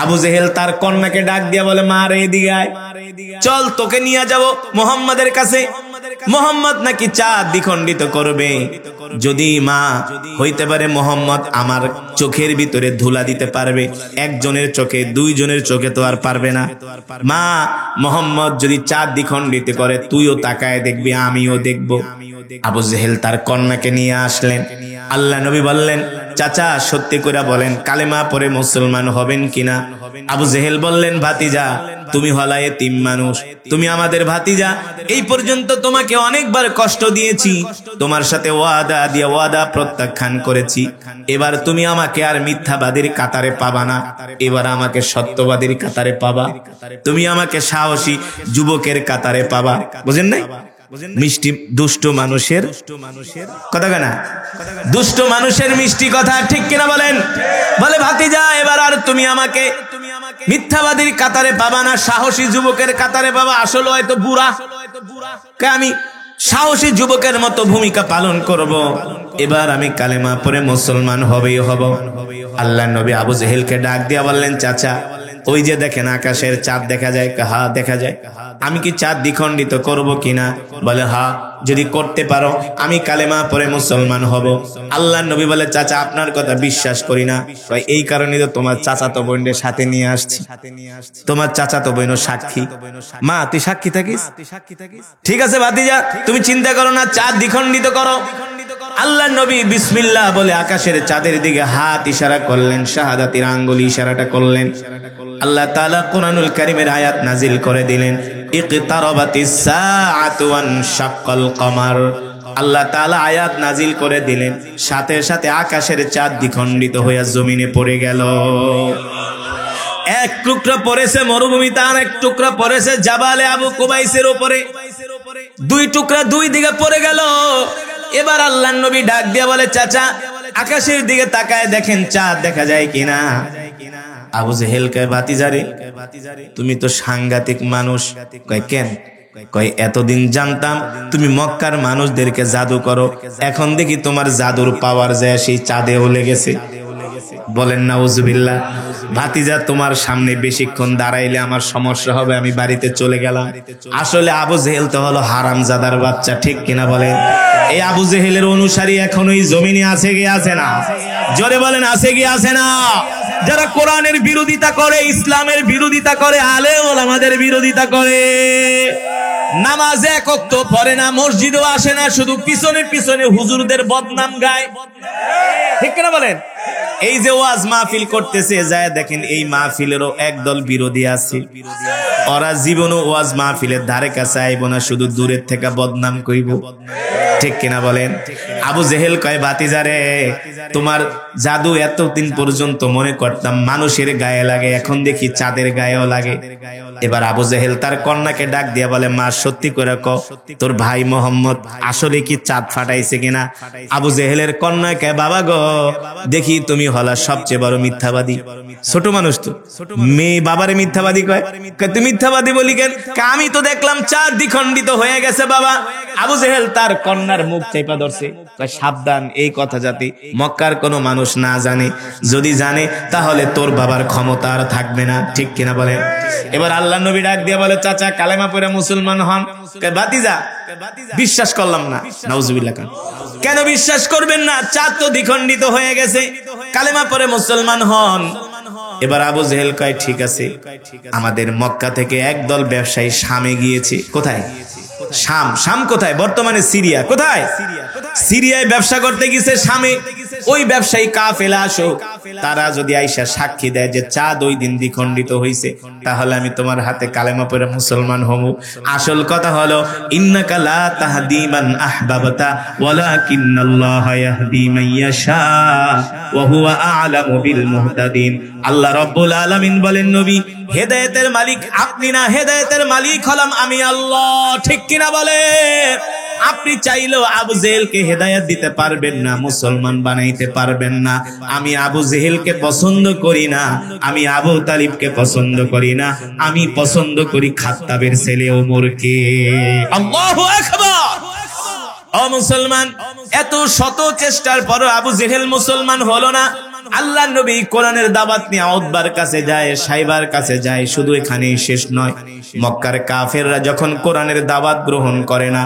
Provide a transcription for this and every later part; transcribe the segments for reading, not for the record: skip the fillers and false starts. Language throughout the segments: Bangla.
আবু জেহেল তার কন্যাকে ডাক দিয়া বলে, মা রে এদিকে আয়, চল তোকে নিয়ে যাব মুহাম্মাদের কাছে। মুহাম্মদ নাকি চাঁদ দ্বিখণ্ডিত করবে। যদি মা হইতে পারে মুহাম্মদ আমার চোখের ভিতরে ধুলা দিতে পারবে, একজনের চোখে, দুইজনের চোখে তো আর পারবে না। মা মুহাম্মদ যদি চাঁদ দ্বিখণ্ডিত করে তুইও তাকায় দেখবি, আমিও দেখব। আবু জেহেল তার কন্যাকে নিয়ে আসলেন। আল্লাহ নবী বললেন, চাচা সত্যি করে বলেন কালেমা পড়ে মুসলমান হবেন কিনা? আবু জেহেল বললেন, ভাতিজা তুমি হলা এতিম মানুষ, তুমি আমাদের ভাতিজা, এই পর্যন্ত তোমাকে অনেকবার কষ্ট দিয়েছি, তোমার সাথে ওয়াদা দিয়ে ওয়াদা প্রত্যাখ্যান করেছি, এবার তুমি আমাকে আর মিথ্যাবাদীর কাতারে পাবা না, এবার আমাকে সত্যবাদীর কাতারে পাবা, তুমি আমাকে সাহসী যুবকের কাতারে পাবা। বুঝেন নাই? মিষ্টি দুষ্ট মানুষের কথা কেনা, দুষ্ট মানুষের মিষ্টি কথা, ঠিক কিনা বলেন? বলে ভাতিজা এবার আর তুমি আমাকে মিথ্যাবাদীর কাতারে পাবা না, সাহসী যুবকের কাতারে পাবা। আসলে হয়তো বুড়া, আমি সাহসী যুবকের মতো ভূমিকা পালন করব, এবার আমি কালেমা পড়ে মুসলমান হবেই হব। আল্লাহ নবী আবু জেহেলকে ডাক দিয়া বললেন, চাচা ওই যে দেখেন আকাশের চাঁদ দেখা যায়? হা দেখা যায়। আমি কি চাঁদ দ্বিখণ্ডিত করব কিনা? বলে হা, যদি করতে পারো আমি কালেমা পড়ে মুসলমান হব। আল্লাহ নবী বলে, চাচা আপনার কথা বিশ্বাস করি না, এই কারণে তো তোমার চাচাতো বোনের সাথে নিয়ে আসছি, তোমার চাচাতো বোন সাক্ষী। মা তুই সাক্ষী থাকিস? ঠিক আছে ভাতিজা তুমি চিন্তা করো না, চাঁদ দ্বিখণ্ডিত করো। আল্লাহ নবী বিসমিল্লাহ বলে আকাশের চাঁদের দিকে হাত ইশারা করলেন, শাহাদাতের আঙ্গুলি ইশারাটা করলেন। আল্লাহ তাআলা কোরআনুল কারীমের আয়াত নাজিল করে দিলেন, ইকতারাবাতিস সাআতু ওয়ানশাক্কাল কমার। আল্লাহ তাআলা আয়াত নাজিল করে দিলেন, সাথে সাথে আকাশের চাঁদ দ্বিখণ্ডিত হয়ে জমিনে পড়ে গেল। এক টুকরা পড়েছে মরুভূমিতে, আর এক টুকরা পড়েছে জাবালে আবু কুবাইসের উপরে, দুই টুকরা দুই দিকে পড়ে গেল। এবার আল্লাহ নবী ডাক দিয়ে বলে, চাচা আকাশের দিকে তাকায় দেখেন চাঁদ দেখা যায় কিনা? আবু জেহেল কয়, ভাতিজারে তুমি তো সাংঘাতিক মানুষ। কয় কেন? কয় এতদিন জানতাম তুমি মক্কার মানুষদেরকে জাদু করো, এখন দেখি তোমার জাদুর পাওয়ার যায় সেই চাঁদেও লেগেছে। বলেন নাউজুবিল্লাহ। ভাতিজা তোমার সামনে বেশিক্ষণ দাঁড়াইলে আমার সমস্যা হবে, আমি বাড়িতে চলে গেলাম। আসলে আবু জেহেল তো হলো হারামজাদার বাচ্চা, ঠিক কিনা বলেন? এই আবু জেহেলের অনুসারী এখন ওই জমিনে আছে কি আছে না? জোরে বলেন আছে কি আছে না? যারা কোরআনের বিরোধিতা করে, ইসলামের বিরোধিতা করে, আলেম ওলামাদের বিরোধিতা করে, নামাজে এক ওয়াক্ত পড়ে না, মসজিদেও আসে না, শুধু পিছনে পিছনে হুজুরদের বদনাম গায়, ঠিক কিনা বলেন? এই যে ওয়াজ মাহফিল করতেছে, যায় দেখেন এই মাহফিলেরও একদল বিরোধী আছে, ওরা জীবনও ওয়াজ মাহফিলের ধারে কাছে আইব না, শুধু দূরের থেকে বদনাম কইব, ঠিক কিনা বলেন? আবু জেহেল কয়, ভাতিজারে তোমার জাদু এতদিন পর্যন্ত মনে করতাম মানুষের গায়ে লাগে, এখন দেখি চাঁদের গায়েও লাগে। এবার আবু জেহেল তার কন্যাকে ডাক দিয়া বলে, মা সত্যি করে ক তোর ভাই মোহাম্মদ আসলে কি চাঁদ ফাটাইছে কিনা? আবু জেহেলের কন্যা কয়, বাবা গো দেখি তুমি হলা সবচেয়ে বড় মিথ্যাবাদী। ছোট মানুষ তো, মেয়ে বাবারে মিথ্যাবাদী কয়। তুই মিথ্যাবাদী বলি কেন? আমি তো দেখলাম চাঁদ দ্বিখণ্ডিত হয়ে গেছে বাবা। আবু জেহেল তার কন্যার মুখ চেপা ধরছে, সাবধান এই কথা যাতে মক্কার কোনো মানুষ না জানে, যদি জানে তাহলে তোর বাবার ক্ষমতা আর থাকবে না, ঠিক কিনা বলেন? এবার আল্লাহ নবী ডাক দিয়ে বলে, চাচা কালেমা পড়ে মুসলমান হন। ভাতিজা বিশ্বাস করলাম না। নাউজুবিল্লাহ। কেন বিশ্বাস করবেন না? চাঁদ তো দ্বিখণ্ডিত হয়ে গেছে, কালেমা পড়ে মুসলমান হন। এবার আবু জেহেল কয়, ঠিক আছে, আমাদের মক্কা থেকে একদল ব্যবসায়ী শামে গিয়েছে। কোথায়? শাম। শাম কোথায়? বর্তমানে সিরিয়া। কোথায়? সিরিয়ায় ব্যবসা করতে গেছে শামে। ওই ব্যবসায়ী কাফেলা আসুক, তারা যদি আইসা সাক্ষী দেয় যে চাঁদ ওই দিন দ্বিখণ্ডিত হইছে, তাহলে আমি তোমার হাতে কালেমা পড়ে মুসলমান হব। আসল কথা হলো, ইন্নাকা লা তাহদি মান আহবাবতা ওয়ালাকিন্নাল্লাহা ইয়াহদি মান ইয়াশা ওয়া হুয়া আ'লামু বিল মুহতাদিন। আল্লাহ রাব্বুল আলামিন বলেন, নবী হেদায়েতের মালিক আপনি না, হেদায়েতের মালিক হলাম আমি আল্লাহ, ঠিক কিনা বলে? আপনি চাইলেও আবু জেহেলকে হেদায়েত দিতে পারবেন না, মুসলমান বানাইতে পারবেন না। আমি আবু জেহেলকে পছন্দ করি না, আমি আবু তালিবকে পছন্দ করি না, আমি পছন্দ করি খাত্তাবের ছেলে ওমরকে। আল্লাহু আকবার। ও মুসলমান, এত শত চেষ্টার পরও আবু জেহেল মুসলমান হলো না। আল্লাহ নবী কোরআনের দাওয়াত নিয়ে উতবার কাছে যায়, সাইবার কাছে যায়। শুধু এখানেই শেষ নয়, মক্কার কাফেররা যখন কোরআনের দাওয়াত গ্রহণ করে না,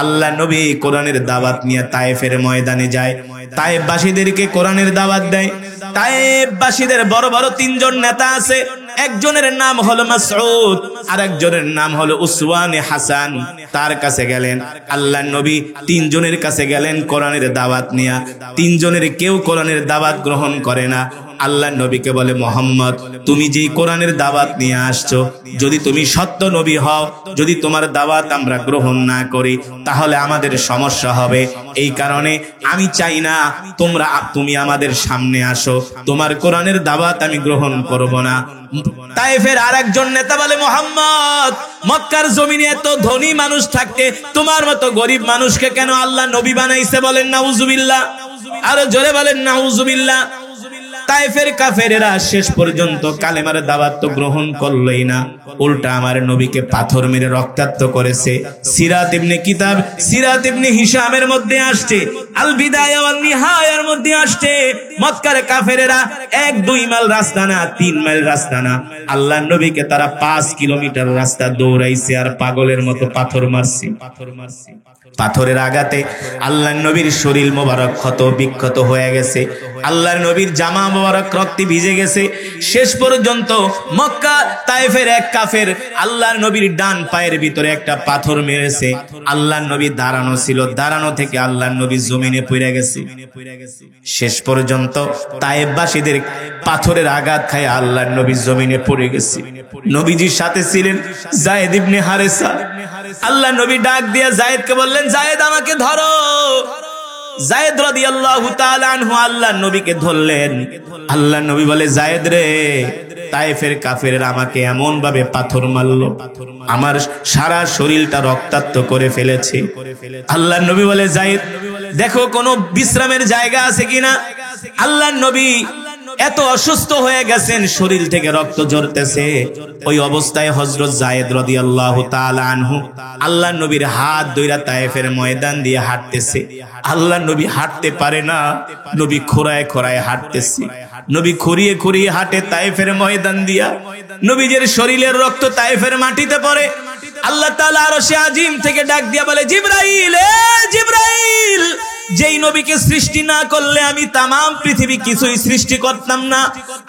আল্লাহ নবী কোরআনের দাওয়াত নিয়ে তায়েফের ময়দানে যায়, তায়েফবাসীদেরকে কোরআনের দাওয়াত দেয়। তায়েফবাসীদের বড় বড় তিনজন নেতা আছে। একজনের নাম হলো মাসউদ, আর একজনের নাম হলো উসওয়ানে হাসান। তার কাছে গেলেন আল্লাহ নবী, তিনজনের কাছে গেলেন কোরআনের দাওয়াত নিয়ে। তিনজনের কেউ কোরআনের দাওয়াত গ্রহণ করে না। আল্লাহ নবীকে বলে, মোহাম্মদ, তুমি যেই কোরআনের দাওয়াত নিয়ে আসছো, যদি তুমি সত্য নবী হও, যদি তোমার দাওয়াত আমরা গ্রহণ না করি, তাহলে আমাদের সমস্যা হবে। এই কারণে আমি চাই না তুমি আমাদের সামনে আসো, তোমার কোরআনের দাওয়াত আমি গ্রহণ করব না। তায়েফের আরেকজন নেতা বলে, মোহাম্মদ, মক্কার জমিনে এত ধনী মানুষ থাকতে তোমার মতো গরিব মানুষকে কেন আল্লাহ নবী বানাইছে? বলেন নাউজুবিল্লাহ। আরো জোরে বলেন নাউজুবিল্লাহ। তায়েফের কাফেরেরা শেষ পর্যন্ত কালেমার দাওয়াত তো গ্রহণ করলই না, উল্টা আমার নবীকে পাথর মেরে রক্তাক্ত করেছে। সিরাত ইবনে হিশামের মধ্যে আসছে, আল বিদায়া ওয়াল নিহায়ার মধ্যে আসছে, মক্কার কাফেরেরা 1-2 মাইল রাস্তা না, 3 মাইল রাস্তা না, আল্লাহর নবীকে তারা 5 কিলোমিটার রাস্তা দৌড়াইছে আর পাগলের মতো পাথর মারছে। পাথরের আঘাতে আল্লাহর নবীর শরীর মোবারক ক্ষত বিক্ষত হয়ে গেছে, আল্লাহর নবীর জামা মোবারক রক্তে ভিজে গেছে। শেষ পর্যন্ত মক্কা তায়েফের এক কাফের আল্লাহর নবীর ডান পায়ের ভিতরে একটা পাথর মেরেছে। আল্লাহর নবী দাঁড়ানো ছিল, দাঁড়ানো থেকে আল্লাহর নবী জমিনে পড়ে গেছে। শেষ পর্যন্ত তায়েফবাসীদের পাথরের আঘাত খায় আল্লাহর নবী জমিনে পড়ে গেছে। নবীজির সাথে ছিলেন যায়েদ ইবনে হারেসা। আল্লাহ নবী ডাক দিয়ে যায়েদকে বললেন, যায়েদ, আমাকে ধরো। যায়েদ রাদিয়াল্লাহু তাআলা আনহু আল্লাহর নবীকে ধরলেন। আল্লাহর নবী বলে, যায়েদ রে, তায়েফের কাফেররা আমাকে এমন ভাবে পাথর মারলো, আমার সারা শরীরটা রক্তাক্ত করে ফেলেছে। আল্লাহর নবী বলে, যায়েদ, দেখো কোনো বিশ্রামের জায়গা আছে কিনা। আল্লাহর নবী এত অসুস্থ হয়ে গেছেন, শরীর থেকে রক্ত ঝরতেছে। ওই অবস্থায় হযরত যায়েদ রাদিয়াল্লাহু তাআলা আনহু আল্লাহর নবীর হাত ধইরা তায়েফের ময়দান দিয়ে হাঁটতেছে। আল্লাহর নবী হাঁটতে পারে না, নবী খোঁড়ায় খোঁড়ায় হাঁটতেছে। নবী খুঁড়িয়ে খুঁড়িয়ে হাঁটে তায়েফের ময়দান দিয়া। নবীজের শরীরের রক্ত তায়েফের মাটিতে পড়ে। আল্লাহ তাআলা আরশে আজিম থেকে ডাক দিয়া বলে, জিবরাইল, এ জিবরাইল, যেই নবীকে সৃষ্টি না করলে আমি তামাম পৃথিবী কিছুই সৃষ্টি করতাম না।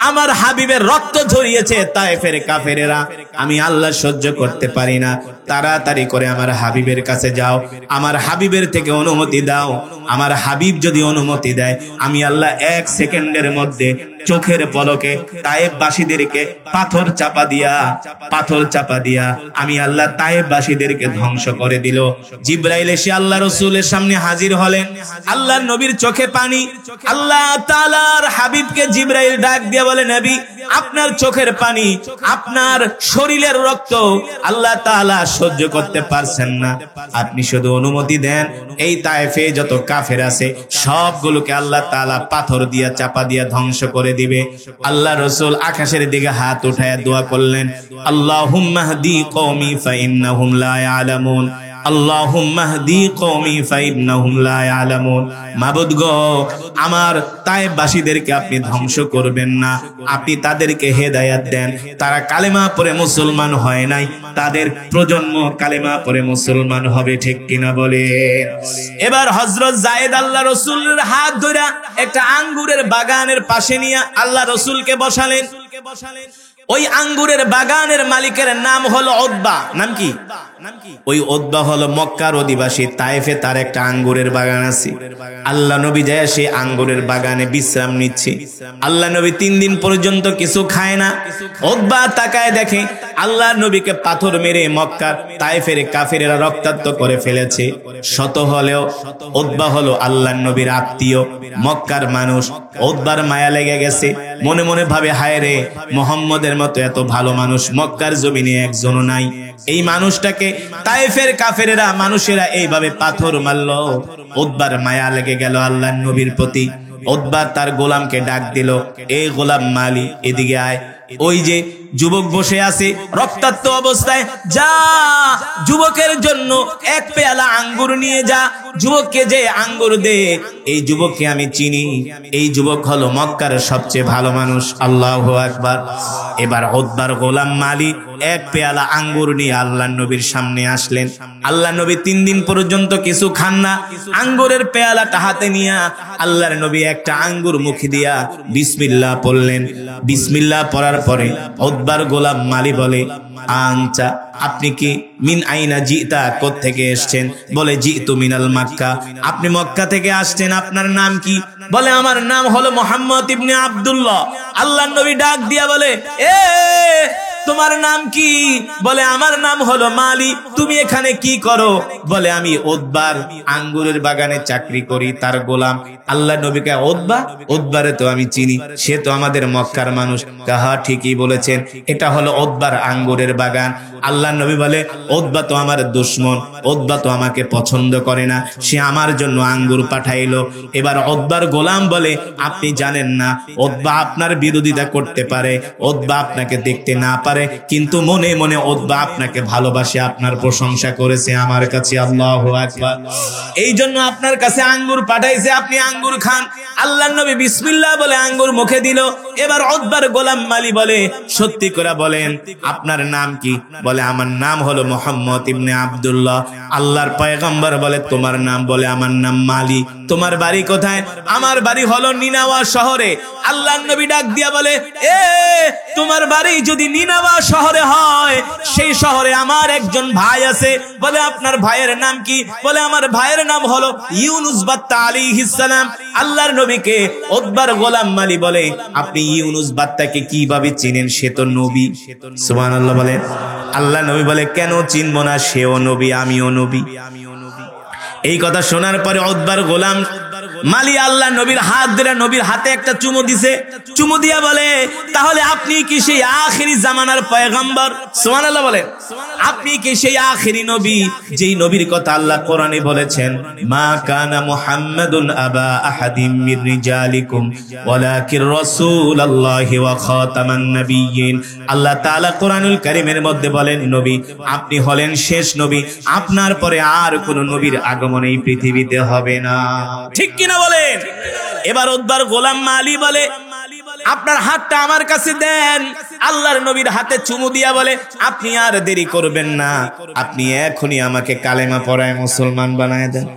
আমার হাবিবের রক্ত ঝরিয়েছে তায়েফের কাফেরেরা, আমি আল্লাহ সহ্য করতে পারি না। তাড়াতাড়ি করে আমার হাবিবের কাছে যাও, আমার হাবিবের থেকে অনুমতি দাও। আমার হাবিব যদি অনুমতি দেয়, আমি আল্লাহ 1 সেকেন্ডের মধ্যে চোখের পলকে তায়েফবাসীদেরকে পাথর চাপা দিয়া আমি আল্লাহ তায়েফবাসীদেরকে ধ্বংস করে দিল। জিবরাইল এসে আল্লাহ রাসূলের সামনে হাজির হলেন। আল্লাহর নবীর চোখে পানি। আল্লাহ তাআলার হাবিবকে জিবরাইল ডাক দিয়ে বলে, নবী, আপনার চোখের পানি, আপনার শরীরের রক্ত আল্লাহ তাআলা সহ্য করতে পারছেন না, আপনি শুধু অনুমতি দেন, এই তায়েফে যত কাফের আছে সবগুলোকে আল্লাহ তাআলা পাথর দিয়া চাপা দিয়া ধ্বংস করে দিবে। আল্লাহ রাসূল আকাশের দিকে হাত উঠায় দোয়া করলেন, আল্লাহুম্মা হদি কওমি ফাইন্নাহুম লা ইয়ালামুন, আল্লাহুম্মা হদি কওমি ফাইন্নাহুম লা ইয়ালামুন। মাবুদ গো, আমার তায়েফবাসীদেরকে আপনি ধ্বংস করবেন না, আপনি তাদেরকে হেদায়েত দেন। তারা কালেমা পড়ে মুসলমান হয় নাই, তাদের প্রজন্ম কালেমা পড়ে মুসলমান হবে, ঠিক কিনা বলে। এবার হযরত যায়েদ আল্লাহ রাসূলের হাত ধরে একটা আঙ্গুরের বাগানের পাশে নিয়ে আল্লাহ রাসূলকে বসালেন। ওই আঙ্গুরের বাগানের মালিকের নাম হলো উতবা। নাম কি? ওই উতবা হলো মক্কার অধিবাসী। তায়েফে তার একটা আঙ্গুরের বাগান আছে। আল্লাহ নবী যায় সেই আঙ্গুরের বাগানে বিশ্রাম নিচ্ছে। আল্লাহ নবী 3 দিন পর্যন্ত কিছু খায় না। উতবা তাকায় দেখে আল্লাহ নবীকে পাথর মেরে মক্কার তায়েফের কাফেরেরা রক্তাক্ত করে ফেলেছে। শত হলেও উতবা হলো আল্লাহ নবীর আত্মীয়, মক্কার মানুষ। উতবার মায়া লেগে গেছে, মনে মনে ভাবে, হায় রে, মুহাম্মদের মতো এত ভালো মানুষ মক্কার জমিনে একজনও নাই। এই মানুষটাকে তায়েফের কাফেরেরা মানুষেরা এইভাবে পাথর মারলো। উতবার মায়া লেগে গেল আল্লাহর নবীর প্রতি। উতবা তার গোলামকে ডাক দিল, এ গোলাম মালি, এদিকে আয়। ওই যে যুবক বসে আছে রক্তাক্ত অবস্থায়, যা যুবকের জন্য এক পেয়ালা আঙ্গুর নিয়ে যা, যুবককে যে আঙ্গুর দে, এই যুবককে আমি চিনি, এই যুবক হলো মক্কার সবচেয়ে ভালো মানুষ। আল্লাহু আকবার। এবার উতবার গোলাম মালি এক পেয়ালা আঙ্গুর নিয়ে আল্লাহর নবীর সামনে আসলেন। আল্লাহর নবী 3 দিন পর্যন্ত কিছু খান না, আঙ্গুরের পেয়ালাটা হাতে নিয়ে আল্লাহর নবী একটা আঙ্গুর মুখে দিয়া বিসমিল্লাহ পড়লেন। বিসমিল্লাহ পড়ার পরে উতবার গোলাম মালি বলে, আনচা, আপনি কি মিন আইনা জিতা, কোত্থেকে এসেছেন? বলে জিতু মিনাল মক্কা, আপনি মক্কা থেকে আসছেন, আপনার নাম কি? বলে আমার নাম হলো মুহাম্মদ ইবনে আব্দুল্লাহ। আল্লাহর নবী ডাক দিয়া বলে, এ তোমার নাম কি? বলে আমার নাম হলো মালি। তুমি এখানে কি করো? বলে আমি উতবার আঙ্গুরের বাগানে চাকরি করি, তার গোলাম। আল্লাহ নবীকে উতবা, উতবারে তো আমি চিনি, সে তো আমাদের মক্কার মানুষ। কাহা ঠিকই বলেছেন, এটা হলো উতবার আঙ্গুরের বাগান। আল্লাহ নবী বলে, উতবা তো আমার দুশমন, উতবা তো আমাকে পছন্দ করে না, সে আমার জন্য আঙ্গুর পাঠাইলো। এবার উতবার গোলাম বলে, আপনি জানেন না উতবা আপনার বিরোধিতা করতে পারে, উতবা আপনাকে দেখতে না পারে, কিন্তু মনে মনে উতবা আপনাকে ভালোবাসে, আপনার প্রশংসা করেছে আমার কাছে। আল্লাহু আকবার। এই জন্য আপনার কাছে আঙ্গুর পাঠাইছে, আপনি আঙ্গুর খান। আল্লাহর নবী বিসমিল্লাহ বলে আঙ্গুর মুখে দিল। এবার উতবার গোলাম মালি বলে, সত্যি করে বলেন আপনার নাম কি? বলে আমার নাম হলো মুহাম্মদ ইবনে আব্দুল্লাহ। আল্লাহর পয়গম্বর বলে, তোমার নাম? বলে আমার নাম মালি। তোমার বাড়ি কোথায়? আমার বাড়ি হলো নিনাওয়া শহরে। আল্লাহর নবী ডাক দিয়া বলে, এ তোমার বাড়ি যদি নিনাওয়া শহরে হয়, সেই শহরে আমার একজন ভাই আছে। বলে আপনার ভাইয়ের নাম কি? বলে আমার ভাইয়ের নাম হলো ইউনুস বাত্তা আলাইহিস সালাম। আল্লাহর নবীকে উতবার গোলাম মালি বলে, আপনি ইউনুস বাত্তাকে কিভাবে চিনেন? সে তো নবী। সুবহানাল্লাহ বলে। আল্লাহ নবী বলে, কেন চিনব না? সেও নবী, আমিও নবী। এই কথা শোনার পরে উতবার গোলাম মালি আল্লাহ নবীর হাত ধরে নবীর হাতে একটা চুমু দিছে। চুমু দিয়া বলে, তাহলে আপনি কি সেই আখিরি জামানার পয়গম্বর? সুবহানাল্লাহ বলেন। আপনি কি সেই আখিরি নবী, যেই নবীর কথা আল্লাহ কোরআনে বলেছেন, মা কানা মুহাম্মাদুন আবা আহাদিম মির রিজালিকুম ওয়ালাকির রাসূলুল্লাহি ওয়া খাতামান নাবিয়্যিন। আল্লাহ তাআলা কোরআনুল কারীমের মধ্যে বলেন, নবী আপনি হলেন শেষ নবী, আপনার পরে আর কোন নবীর আগমন এই পৃথিবীতে হবে না। ঠিক কিনা বলেন? এবার উতবার গোলাম মালি বলে, আপনার হাতটা আমার কাছে দেন। আল্লাহর নবীর হাতে চুমু দিয়া বলে, আপনি আর দেরি করবেন না, আপনি এখনই আমাকে কালেমা পড়ায় মুসলমান বানায় দেন।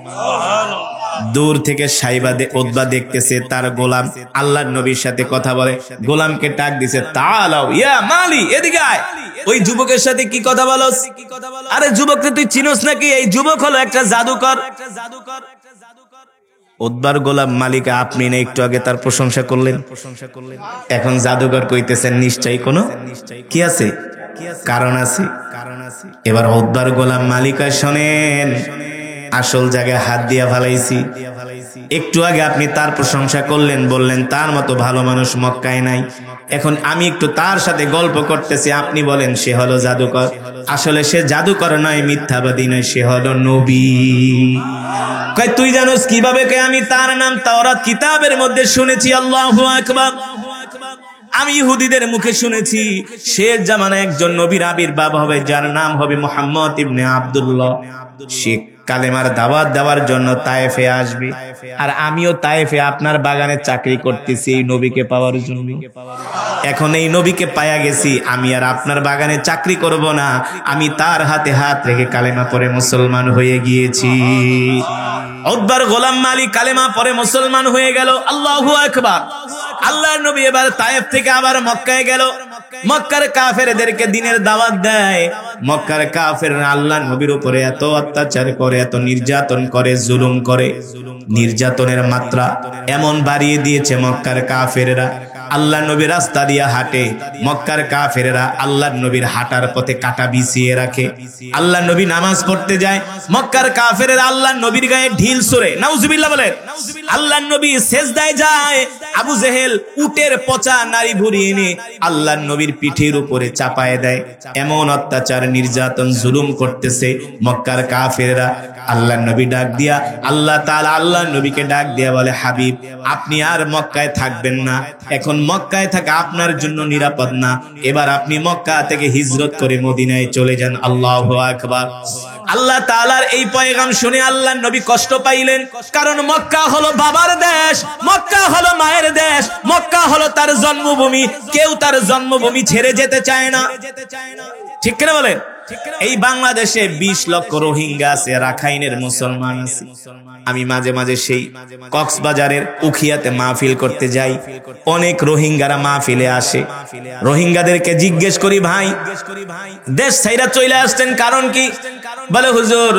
দূর থেকে সাইবা উতবা দেখতেছে তার গোলাম আল্লাহর নবীর সাথে কথা বলে। গোলামকে ডাক দিছে, তাআলাও ইয়া মালি, এদিকে আয়। ওই যুবকের সাথে কি কথা বলস? আরে যুবককে তুই চিনোস নাকি? এই যুবক হলো একটা জাদুকর। উতবার গোলাম মালিক, আপনি না একটু আগে তার প্রশংসা করলেন, এখন জাদুকর কইতেছেন, নিশ্চয়ই কোনো কি আছে, কারণ আছে। এবার উতবার গোলাম মালিক, শোনেন, আসল জায়গায় হাত দিয়া ফালাইছি। একটু আগে আপনি তার প্রশংসা করলেন, বললেন তার মতো ভালো মানুষ মক্কায় নাই। এখন আমি একটু তার সাথে গল্প করতেছি, আপনি বলেন সে হলো জাদুকর। আসলে সে জাদুকর নয়, মিথ্যাবাদী নয়, সে হলো নবী। কয় তুই জানোস কিভাবে? কয় আমি তার নাম তাওরাত কিতাবের মধ্যে শুনেছি। আল্লাহু আকবার। আমি ইহুদিদের মুখে শুনেছি শেষ জামানায় একজন নবীর আবির্ভাব হবে, যার নাম হবে মুহাম্মদ ইবনে আব্দুল্লাহ। সে কালেমার দাওয়াত দেওয়ার জন্য তায়েফে আসবে, আর আমিও তায়েফে আপনার বাগানে চাকরি করতেছি এই নবীকে পাওয়ার জন্য। এখন এই নবীকে পায়া গেছি, আমি আর আপনার বাগানে চাকরি করব না, আমি তার হাতে হাত রেখে কালেমা পড়ে মুসলমান হয়ে গিয়েছি। উতবার গোলাম মালিক কালেমা পড়ে মুসলমান হয়ে গেল। আল্লাহু আকবার। আল্লাহর নবী এবার তায়েফ থেকে আবার মক্কায় গেল। মক্কার কাফেরদেরকে দিনের দাওয়াত দেয়। মক্কার কাফেররা আল্লাহর নবীর উপরে এত অত্যাচার করে, এত নির্যাতন করে, জুলুম করে, নির্যাতনের মাত্রা এমন বাড়িয়ে দিয়েছে মক্কার কাফেররা। আল্লাহর নবী রাস্তা দিয়ে হাঁটে, মক্কার কাফেররা আল্লাহর নবীর হাঁটার পথে কাঁটা বিছিয়ে রাখে। আল্লাহর নবী নামাজ পড়তে যায়, মক্কার কাফেররা আল্লাহর নবীর গায়ে ঢিল ছুঁড়ে। নাউজুবিল্লাহ বলেন। আল্লাহর নবী সেজদায় যায়, আবু জেহেল উটের পচা নারী ভুড়ি এনে আল্লাহর নবীর পিঠের উপরে চাপায় দেয়। এমন অত্যাচার নির্যাতন জুলুম করতেছে মক্কার কাফেররা। আল্লাহর নবী ডাক দিয়া, আল্লাহ তাআলা আল্লাহর নবীকে ডাক দিয়া বলে, হাবিব আপনি আর মক্কায় থাকবেন না, এখন মক্কায় থাকা আপনার জন্য নিরাপদ না, এবার আপনি মক্কা থেকে হিজরত করে মদিনায় চলে যান। আল্লাহু আকবার। আল্লাহ তাআলার এই পয়গাম শুনে আল্লাহর নবী কষ্ট পাইলেন, কারণ মক্কা হলো বাবার দেশ, মক্কা হলো মায়ের দেশ, মক্কা হলো তার জন্মভূমি। কেউ তার জন্মভূমি ছেড়ে যেতে চায় না, ঠিক কিনা বলেন? এই বাংলাদেশে 20 লক্ষ রোহিঙ্গা আছে, রাখাইনের মুসলমান আছে। আমি মাঝে মাঝে সেই কক্সবাজারের উখিয়াতে মাহফিল করতে যাই, অনেক রোহিঙ্গারা মাহফিলে আসে। রোহিঙ্গাদেরকে জিজ্ঞেস করি, ভাই দেশ ছাইরা চলে আসছেন কারণ কি? বলে হুজুর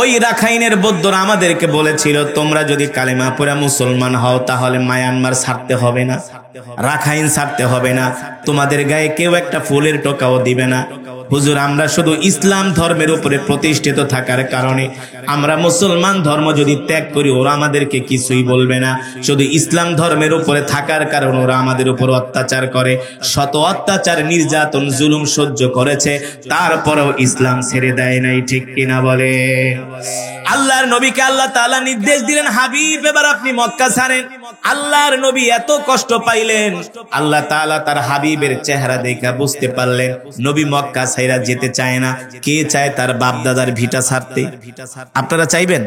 ওই রাখাইনের বৌদ্ধরা আমাদেরকে বলেছিল, তোমরা যদি কালেমা পড়ে মুসলমান হও তাহলে মায়ানমার ছাড়তে হবে না, রাখাইন ছাড়তে হবে না, তোমাদের গায়ে কেউ একটা ফুলের টোকাও দিবে না। হুজুর আমরা শুধু ইসলাম ধর্মের উপরে প্রতিষ্ঠিত থাকার কারণে আমরা মুসলমান ধর্ম যদি ত্যাগ করি ওরা আমাদেরকে কিছুই বলবে না, শুধু ইসলাম ধর্মের উপরে থাকার কারণে ওরা আমাদের উপর অত্যাচার করে। শত অত্যাচার নির্যাতন জুলুম সহ্য করেছে, তারপরেও ইসলাম ছেড়ে দেয় নাই, ঠিক কিনা বলে? আল্লাহর নবীকে আল্লাহ তাআলা নির্দেশ দিলেন, হাবিব এবার আপনি মক্কা ছাড়েন। আল্লাহর নবী এত কষ্ট পাইলেন, আল্লাহ তাআলা তার হাবিবের চেহারা দেখে বুঝতে পারলেন নবী মক্কা ছাইরা যেতে চায় না। কে চায় তার বাপ দাদার ভিটা ছাড়তে? আপনারা চাইবেন?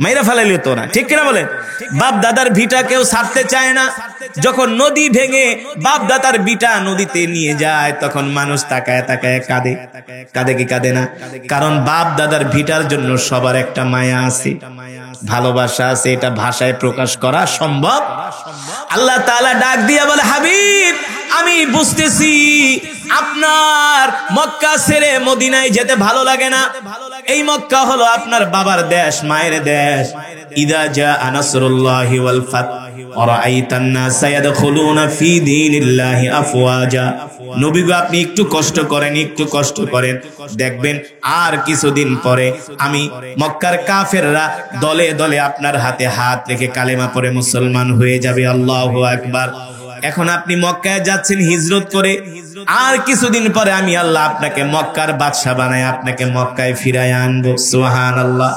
মাইরা ফেলাইলে তো না, ঠিক কিনা বলেন? বাপ দাদার ভিটা কেউ ছাড়তে চায় না। যখন নদী ভেঙে বাপ দাদার ভিটা নদীতে নিয়ে যায় তখন মানুষ তাকায় তাকায় কাঁদে, কাঁদে কি কাঁদে না? কারণ বাপ দাদার ভিটার জন্য সবার একটা মায়া আছে, ভালোবাসা আছে, এটা ভাষায় প্রকাশ করা সম্ভব? আল্লাহ তাআলা ডাক দিয়া বলে, হাবিব আমি বুঝতেছি আপনার মক্কা ছেড়ে মদিনায় যেতে ভালো লাগে না। এই মক্কা হলো আপনার বাবার দেশ, মায়ের দেশ। ইদা জাআ নাসরুল্লাহি ওয়াল ফাত ওয়া রাআইতান নাসা ইয়াদখুলুনা ফি দীনিল্লাহি আফওয়াজা। নবী গো আপনি একটু কষ্ট করেন, একটু কষ্ট করেন, দেখবেন আর কিছুদিন পরে আমি মক্কার কাফেররা দলে দলে আপনার হাতে হাত রেখে কালেমা পড়ে মুসলমান হয়ে যাবে। আল্লাহু আকবার। এখন আপনি মক্কায় যাচ্ছেন হিজরত করে, আর কিছুদিন পরে আমি আল্লাহ আপনাকে মক্কার বাদশা বানায় আপনাকে মক্কায় ফিরায় আনবো। সুবহানাল্লাহ।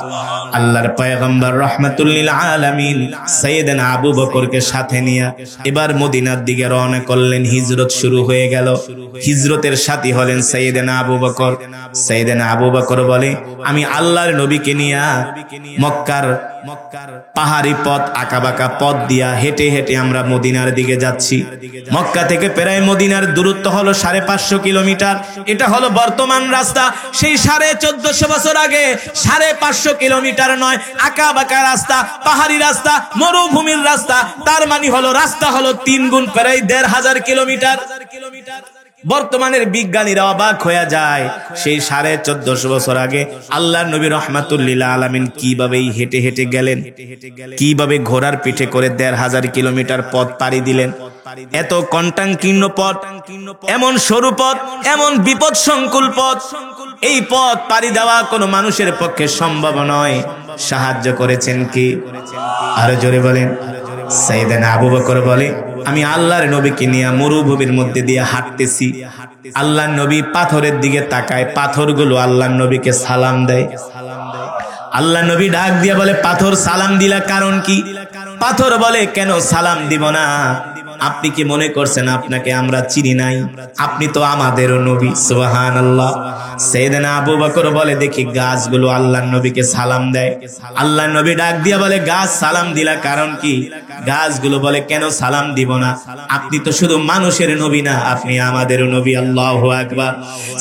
আল্লাহর পয়গম্বর রাহমাতুল লিল আলামিন সাইয়েদনা আবু বকরকে সাথে নিয়ে এবার মদিনার দিকে রওনা করলেন। হিজরত শুরু হয়ে গেল। হিজরতের সাথী হলেন সাইয়েদনা আবু বকর। সাইয়েদনা আবু বকর বলে, আমি আল্লাহর নবীকে নিয়ে মক্কার পাহাড়ি পথ, আঁকাবাঁকা পথ দিয়া হেঁটে হেঁটে আমরা মদিনার দিকে যাচ্ছি। মক্কা থেকে প্রায় মদিনার দূরত্ব হলো 550 কিলোমিটার। এটা হলো বর্তমান রাস্তা। সেই 1450 বছর আগে 550 কিলোমিটার নয়, আঁকাবাঁকা রাস্তা, পাহাড়ি রাস্তা, মরুভূমির রাস্তা। তার মানে হলো রাস্তা হলো 3 গুণ, প্রায় 1500 কিলোমিটার। বর্তমানের বিজ্ঞানীরা অবাক হয়ে যায়, সেই 1450 বছর আগে আল্লাহর নবী রাহমাতুল লিল আলামিন কিভাবে হেঁটে হেঁটে গেলেন, কিভাবে ঘোড়ার পিঠে করে 1500 কিলোমিটার পথ পাড়ি দিলেন। এত কণ্টাঙ্কীর্ণ পথ, এমন সরু পথ, এমন বিপদ সংকুল পথ, এই পথ পাড়ি দেওয়া কোনো মানুষের পক্ষে সম্ভব নয়। সাহায্য করেছেন কি? আরো জোরে বলেন। সাইয়েদনা আবু বকর বলে, আমি আল্লাহর নবীকে নিয়ে মরুভূমির মধ্যে দিয়ে হাঁটতেছি। আল্লাহর নবী পাথরের দিকে তাকায়, পাথরগুলো আল্লাহর নবীকে সালাম দেয়। আল্লাহ নবী ডাক দিয়ে বলে, পাথর সালাম দিলা কারণ কি? পাথর বলে, কেন সালাম দিব না? আপনি কি মনে করছেন আপনাকে আমরা চিনি নাই? আপনি তো আমাদেরও নবী। সুবহানাল্লাহ। সাইয়েদনা আবু বকর বলে, দেখি গাছগুলো আল্লাহর নবীকে সালাম দেয়। আল্লাহর নবী ডাক দিয়ে বলে, গাছ সালাম দিলা কারণ কি? গাছগুলো বলে, কেন সালাম দিব না? আপনি তো শুধু মানুষের নবী না, আপনি আমাদেরও নবী। আল্লাহু আকবার।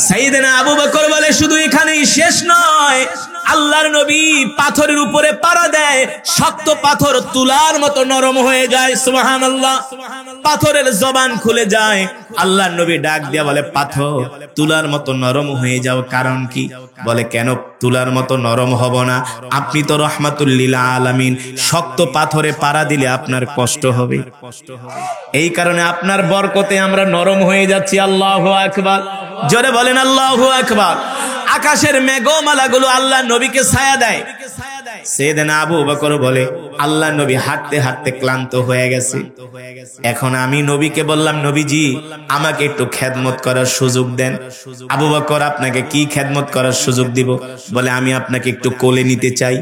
সাইয়েদনা আবু বকর বলে, শুধু এখানেই শেষ নয়, আল্লাহর নবী পাথরের উপরে পাড়া দেয়, শক্ত পাথর তুলার মতো নরম হয়ে যায়। সুবহানাল্লাহ। পাথরের জবান খুলে যায়। আল্লাহর নবী ডাক দিয়া বলে, পাথর তুলার মতো নরম হয়ে যাও কারণ কি? বলে, কেন তুলার মতো নরম হব না? আপনি তো রাহমাতুল লিল আলামিন, শক্ত পাথরে পাড়া দিলে আপনার কষ্ট হবে, এই কারণে আপনার বরকতে আমরা নরম হয়ে যাচ্ছি। আল্লাহু আকবার। জোরে বলেন আল্লাহু আকবার। আকাশের মেঘমালাগুলো আল্লাহর নবীকে ছায়া দেয়। সাইয়েদনা আবু বকর বলে, আল্লাহ নবী হাঁটতে হাঁটতে ক্লান্ত হয়ে গেছে। এখন আমি নবীকে বললাম, নবীজি আমাকে একটু খেদমত করার সুযোগ দেন। আবু বকর, আপনাকে কি খেদমত করার সুযোগ দিব? বলে, আমি আপনাকে একটু কোলে নিতে চাই,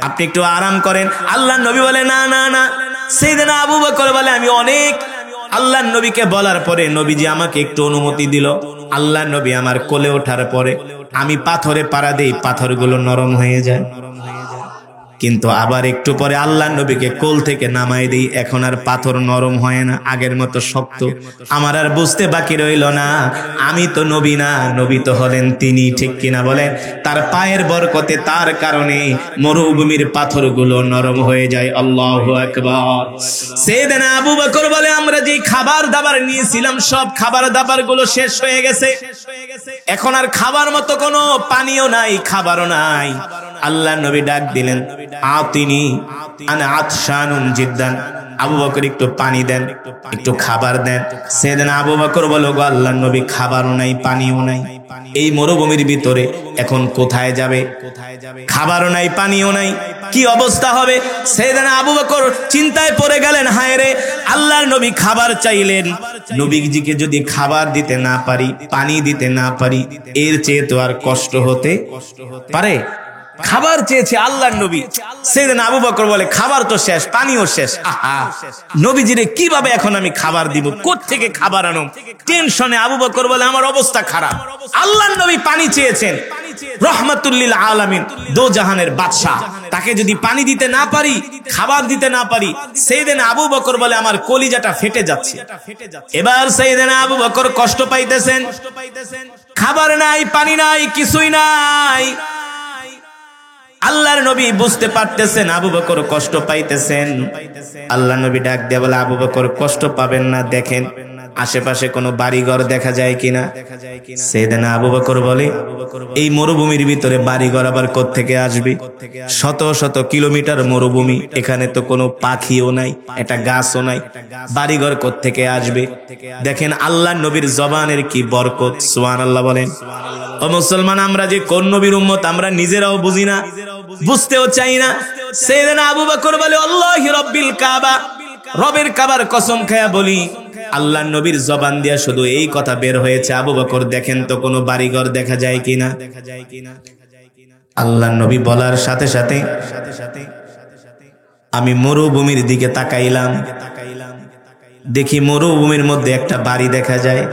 আপনি একটু আরাম করেন। আল্লাহ নবী বলে, না না না। সাইয়েদনা আবু বকর বলে, আমি অনেক। আল্লাহ নবীকে বলার পরে নবীজি আমাকে একটু অনুমতি দিল। আল্লাহ নবী আমার কোলে ওঠার পরে আমি পাথরে পাড়া দেই, পাথরগুলো নরম হয়ে যায়। কিন্তু আবার একটু পরে আল্লাহ নবীকে কোল থেকে নামাই দিই, এখন আর পাথর নরম হয় না, আগের মতো শক্ত। আমার আর বুঝতে বাকি রইল না, আমি তো নবী না, নবী তো হলেন তিনি, ঠিক কিনা বলেন? তার পায়ের বরকতে, তার কারণে মরুভূমির পাথরগুলো নরম হয়ে যায়। আল্লাহু আকবার। সাইয়েদনা আবু বকর বলে, আমরা যে খাবার দাবার নিয়েছিলাম সব খাবার দাবার গুলো শেষ হয়ে গেছে, এখন আর খাবার মতো কোনো পানিও নাই, খাবারও নাই। আল্লাহ নবী ডাক দিলেন, আতিনি আনা আতশানুন জিদ্দান, আবু বকর একটু পানি দেন, একটু খাবার দেন। সাইয়েদনা আবু বকর বলে, গো আল্লাহর নবী, খাবারও নাই পানিও নাই, এই মরুভূমির ভিতরে এখন কোথায় যাবে? খাবারও নাই পানিও নাই, কি অবস্থা হবে? সাইয়েদনা আবু বকর চিন্তায় পড়ে গেলেন, হায় রে, আল্লাহর নবী খাবার চাইলেন, নবীজিকে যদি খাবার দিতে না পারি, পানি দিতে না পারি, এর চেয়ে তো আর কষ্ট হতে পারে। খাবার চেয়েছে আল্লাহর নবী। সাইয়েদনা আবু বকর বলে, খাবার তো শেষ, পানিও শেষ, আহা, নবীজিরে কিভাবে এখন আমি খাবার দিব, কোত্থেকে খাবার আনো? টেনশনে আবু বকর বলে, আমার অবস্থা খারাপ। আল্লাহর নবী পানি চেয়েছেন, রহমাতুল লিল আলামিন, দো জাহানের বাদশা, তাকে যদি পানি দিতে না পারি, খাবার দিতে না পারি, সাইয়েদনা আবু বকর বলে, আমার কলিজাটা ফেটে যাচ্ছে। এবার সাইয়েদনা আবু বকর কষ্ট পাইতেছেন, খাবার নাই, পানি নাই, কিছুই নাই। আল্লাহর নবী বুঝতে পারতেছেন আবু বকর কষ্ট পাইতেছেন। আল্লাহ নবী ডাক দিয়ে বলে, আবু বকর কষ্ট পাবেন না, দেখেন আশেপাশে কোনো বাড়িঘর দেখা যায় কিনা। সাইয়েদনা আবু বকর বলে, এই মরুভূমির ভিতরে বাড়িঘর আবার কোত্থেকে আসবে? শত শত কিলোমিটার মরুভূমি, এখানে তো কোনো পাখিও নাই, একটা গাছও নাই, বাড়িঘর কোত্থেকে আসবে? দেখেন আল্লাহর নবীর জবানের কি বরকত, সুবহানাল্লাহ বলেন। ও মুসলমান, আমরা যে কোন নবীর উম্মত আমরা নিজেরাও বুঝি না, বুঝতেও চাই না। সাইয়েদনা আবু বকর বলে, আল্লাহি রাব্বিল কাবা, রবের কাবার কসম খায়া বলি, আল্লাহর নবীর জবান দিয়া শুধু এই কথা বের হয়েছে, আবু বকর দেখেন তো কোনো বাড়িঘর দেখা যায় কিনা। আল্লাহর নবী বলার সাথে সাথে আমি মরুভূমির দিকে তাকাইলাম, দেখি মরুভূমির মধ্যে একটা বাড়ি দেখা যায়,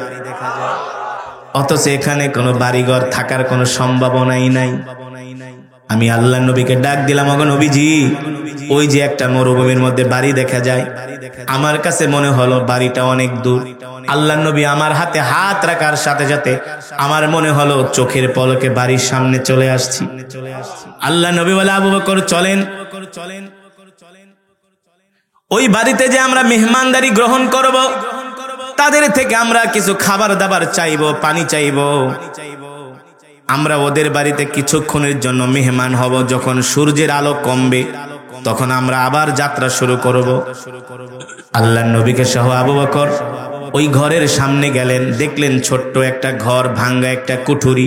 অথচ এখানে কোনো বাড়িঘর থাকার কোনো সম্ভাবনাই নাই। আমি আল্লাহর নবীকে ডাক দিলাম, ওগো নবীজি, ওই যে একটা মরুভূমির মধ্যে বাড়ি দেখা যায়, আমার কাছে মনে হলো বাড়িটা অনেক দূর। আল্লাহর নবী আমার হাতে হাত রাখার সাথে সাথে আমার মনে হলো চোখের পলকে বাড়ির সামনে চলে আসছি। আল্লাহর নবী বলে, আবু বকর চলেন, ওই বাড়িতে যে আমরা মেহমানদারি গ্রহণ করব, তাদের থেকে আমরা কিছু খাবার দাবার চাইবো, পানি চাইবো, আমরা ওদের বাড়িতে কিছুক্ষণের জন্য মেহমান হব, যখন সূর্যের আলো কমবে তখন আমরা আবার যাত্রা শুরু করব। আল্লাহর নবীকে সহ আবু বকর ওই ঘরের সামনে গেলেন, দেখলেন ছোট্ট একটা ঘর, ভাঙ্গা একটা কুঠুরি,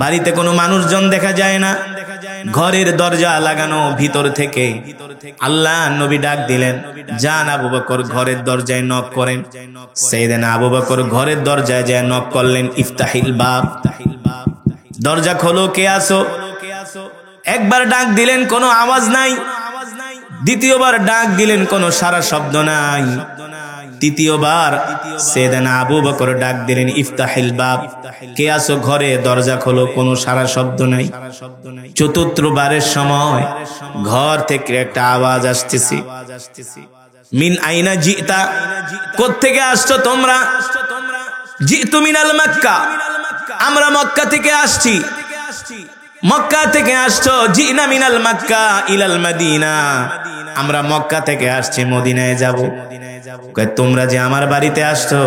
বাড়িতে কোনো মানুষজন দেখা যায় না, ঘরের দরজা লাগানো ভিতর থেকে। আল্লাহ নবী ডাক দিলেন, যান আবু বকর ঘরের দরজায় নক করেন। সাইয়েদনা আবু বকর ঘরের দরজায় যায় নক করলেন, ইফতাহিল বাব, দরজা খোলো, কে আসো? একবার ডাক দিলেন, কোনো আওয়াজ নাই। দ্বিতীয়বার ডাক দিলেন, কোনো সারা শব্দ নাই। তৃতীয়বার সাইয়েদনা আবু বকর ডাক দিলেন, ইফতাহিল বাব, কে আসো ঘরে, দরজা খোলো, কোনো সারা শব্দ নাই। চতুর্থবারের সময় ঘর থেকে একটা আওয়াজ আসতেছে, মিন আইনা জিতা, কোত্থেকে আসছো তোমরা? জিতু মিনাল মক্কা, আমরা মক্কা থেকে আসছি। মক্কা থেকে আসছো? জিনা মিনাল মক্কা ইলাল মদিনা, আমরা মক্কা থেকে আসছি মদিনায় যাব। তোমরা যে আমার বাড়িতে আসছো,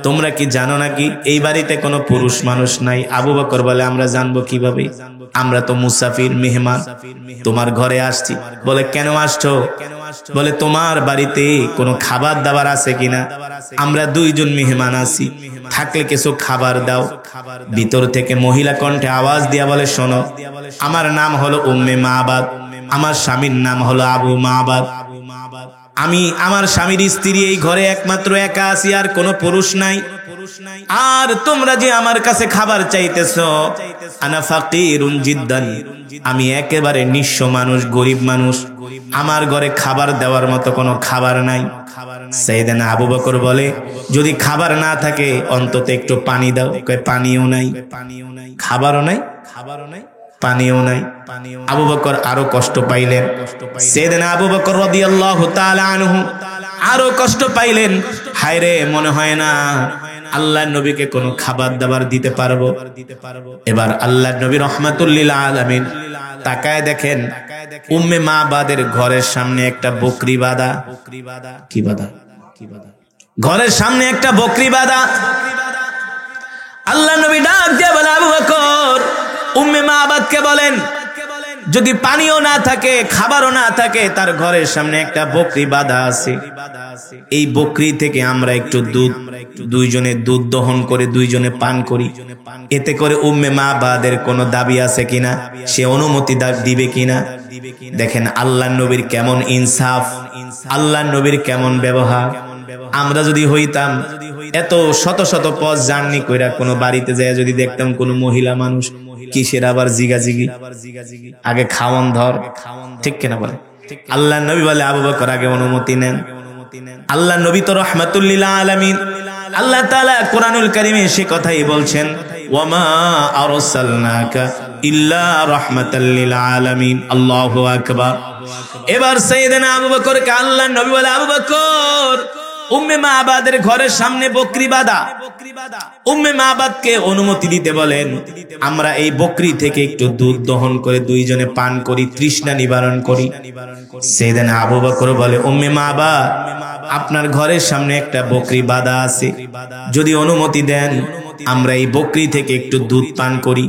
তোমরা কি জানো নাকি এই বাড়িতে কোনো পুরুষ মানুষ নাই? আবু বকর বলে, আমরা জানবো কিভাবে, আমরা তো মুসাফির, মেহমান, তোমার ঘরে আসছি। বলে, কেন আসছো? বলে তোমার বাড়িতে কোনো খাবার দাবার আছে কিনা? আমরা দুইজন মেহমান আছি, থাকলে কিছু খাবার দাও। ভিতর থেকে মহিলা কণ্ঠে আওয়াজ দিয়া বলে, শোনো, আমার নাম হলো উম্মে মাবাদ, আমার স্বামীর নাম হলো আবু মাবাদ। আমি আমার স্বামীর স্ত্রী, এই ঘরে একমাত্র একা আছি, আর কোনো পুরুষ নাই। আর তোমরা যে আমার কাছে খাবার চাইতেছো, আনা ফাকিরুন জিদ্দান, আমি একেবারে নিঃস্ব মানুষ, গরিব মানুষ, আমার ঘরে খাবার দেওয়ার মতো কোনো খাবার নাই। সাইয়েদনা আবু বকর বলে, যদি খাবার না থাকে অন্তত একটু পানি দাও। কয় পানিও নাই, খাবারও নাই, পানিও নাই। আবু বকর আরো কষ্ট পাইলেন। সাইয়েদনা আবু বকর রাদিয়াল্লাহু তাআলা আনহু আরো কষ্ট পাইলেন। হায় রে, মনে হয় না আল্লাহর নবীকে কোনো খাবার দাবার দিতে পারবো। এবার আল্লাহর নবী রাহমাতুল লিল আলামিন তাকায় দেখেন, উম্মে মাবাদের ঘরের সামনে একটা বকরি বাঁধা। কি বাঁধা? ঘরের সামনে একটা বকরি বাঁধা। আল্লাহর নবী ডাক দিয়ে বলে, আবু বকর, উম্মে মাবাদকে বলেন, যদি পানিও না থাকে, খাবারও না থাকে, তার ঘরের সামনে একটা বকরি বাঁধা আছে, এই বকরি থেকে আমরা একটু দুধ, দুইজনে দুধ দহন করে দুইজনে পান করি। এতে করে উম্মে মাবাদের কোনো দাবি আছে কিনা, সে অনুমতি দিবে কিনা। দেখেন আল্লাহর নবীর কেমন ইনসাফ, আল্লাহর নবীর কেমন ব্যবহার। আমরা যদি হইতাম, এত শত শত পথ জার্নি কইরা কোনো বাড়িতে যায় যদি দেখতাম কোনো মহিলা মানুষ, কিসের আবার জিগাজিগি, আগে খাওয়ান ধর, ঠিক কিনা বলে? আল্লাহর নবী বলে, আবু বকর আগে অনুমতি নেন। আল্লাহর নবী তো রাহমাতুল লিল আলামিন। আল্লাহ তাআলা কোরআনুল কারীমে সে কথাই বলছেন, ওয়ামা আরসালনাকা ইল্লা রাহমাতাল লিল আলামিন। আল্লাহু আকবার। এবার সাইয়েদনা আবু বকরকে আল্লাহর নবী বলে, আবু বকর, উম্মে মাবাদের ঘরের সামনে বকরি বাঁধা। উম্মে মাবাদকে অনুমতি দিতে বলেন, আমরা এই বকরি থেকে একটু দুধ দহন করে দুইজনে পান করি, তৃষ্ণা নিবারণ করি। সাইয়েদনা আবু বকর বলে, উম্মে মাবাদ, আপনার ঘরের সামনে একটা বকরি বাঁধা আছে, যদি অনুমতি দেন আমরা এই বকরি থেকে একটু দুধ পান করি।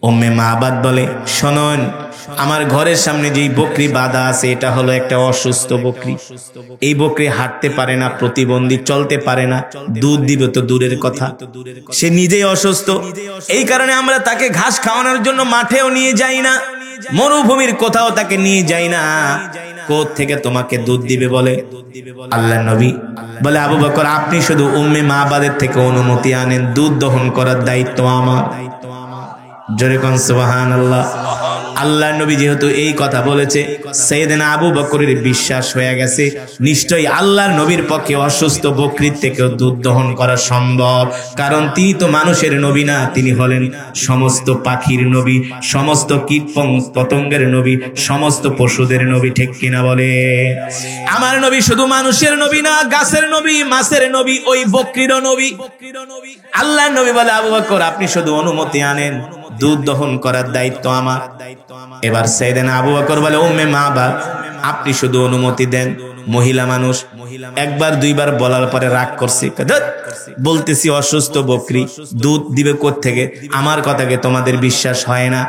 উম্মে মাবাদ বলে, শোনেন, আমার ঘরের সামনে যেই বকরি বাঁধা আছে, এটা হলো একটা অসুস্থ বকরি। এই বকরি হাঁটতে পারে না, প্রতিবন্ধী, চলতে পারে না, দুধ দিবে তো দূরের কথা, সে নিজেই অসুস্থ। এই কারণে আমরা তাকে ঘাস খাওয়ানোর জন্য মাঠেও নিয়ে যাই না, মরুভূমির কোথাও তাকে নিয়ে যাই না। কোথ থেকে তোমাকে দুধ দিবে বলে? আল্লাহর নবী বলে, আবু বকর, আপনি শুধু উম্মে মাবাদের থেকে অনুমতি আনেন, দুধ দহন করার দায়িত্ব আমার। জোরে কোন সুবহানাল্লাহ। আল্লাহর নবী যেহেতু এই কথা বলেছে, সাইয়েদনা আবু বকরের বিশ্বাস হয়ে গেছে, নিশ্চয়ই আল্লাহর নবীর পক্ষে অসুস্থ বকরির থেকেও দুধ দহন করা সম্ভব। কারণ তিনি তো মানুষের নবী না, তিনি হলেন সমস্ত পাখির নবী, সমস্ত কীট পতঙ্গের নবী, সমস্ত পশুদের নবী, ঠিক কিনা বলে? আমার নবী শুধু মানুষের নবী না, গাছের নবী, মাছের নবী, ওই বকরিরও নবী। আল্লাহর নবী বলে, আবু বকর, আপনি শুধু অনুমতি আনেন, দুধ দহন করার দায়িত্ব আমার। এবার সাইয়েদনা আবু বকর বলে, উম্মে মাবাদ, আপনি শুধু অনুমতি দেন। মহিলা মানুষ একবার দুইবার বলার পরে রাগ করছে, বলতেছি অসুস্থ বকরি, দুধ দিবে কোত্থেকে, আমার কথাকে তোমাদের বিশ্বাস হয় না।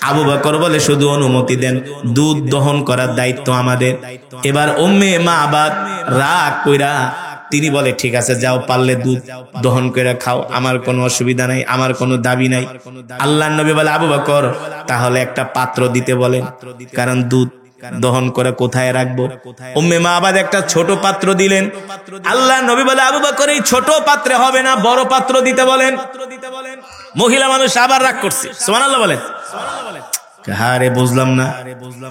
আবু বকর বলে, শুধু অনুমতি দেন, দুধ দহন করার দায়িত্ব আমাদের। এবার উম্মে মাবাদ রাগ কইরা তিনি বলে, ঠিক আছে, যাও, পারলে দুধ দহন করে খাও, আমার কোনো অসুবিধা নাই, আমার কোনো দাবি নাই। আল্লাহর নবী বলে, আবু বকর, তাহলে একটা পাত্র দিতে বলেন, কারণ দুধ দহন করে কোথায় রাখবো? উম্মে মাবাদ একটা ছোট পাত্র দিলেন। আল্লাহর নবী বলে, আবু বকর, এই ছোট পাত্রে হবে না, বড় পাত্র দিতে বলেন। মহিলা মানুষ আবার রাগ করছে। সুবহানাল্লাহ বলেন। হারে, বুঝলাম না,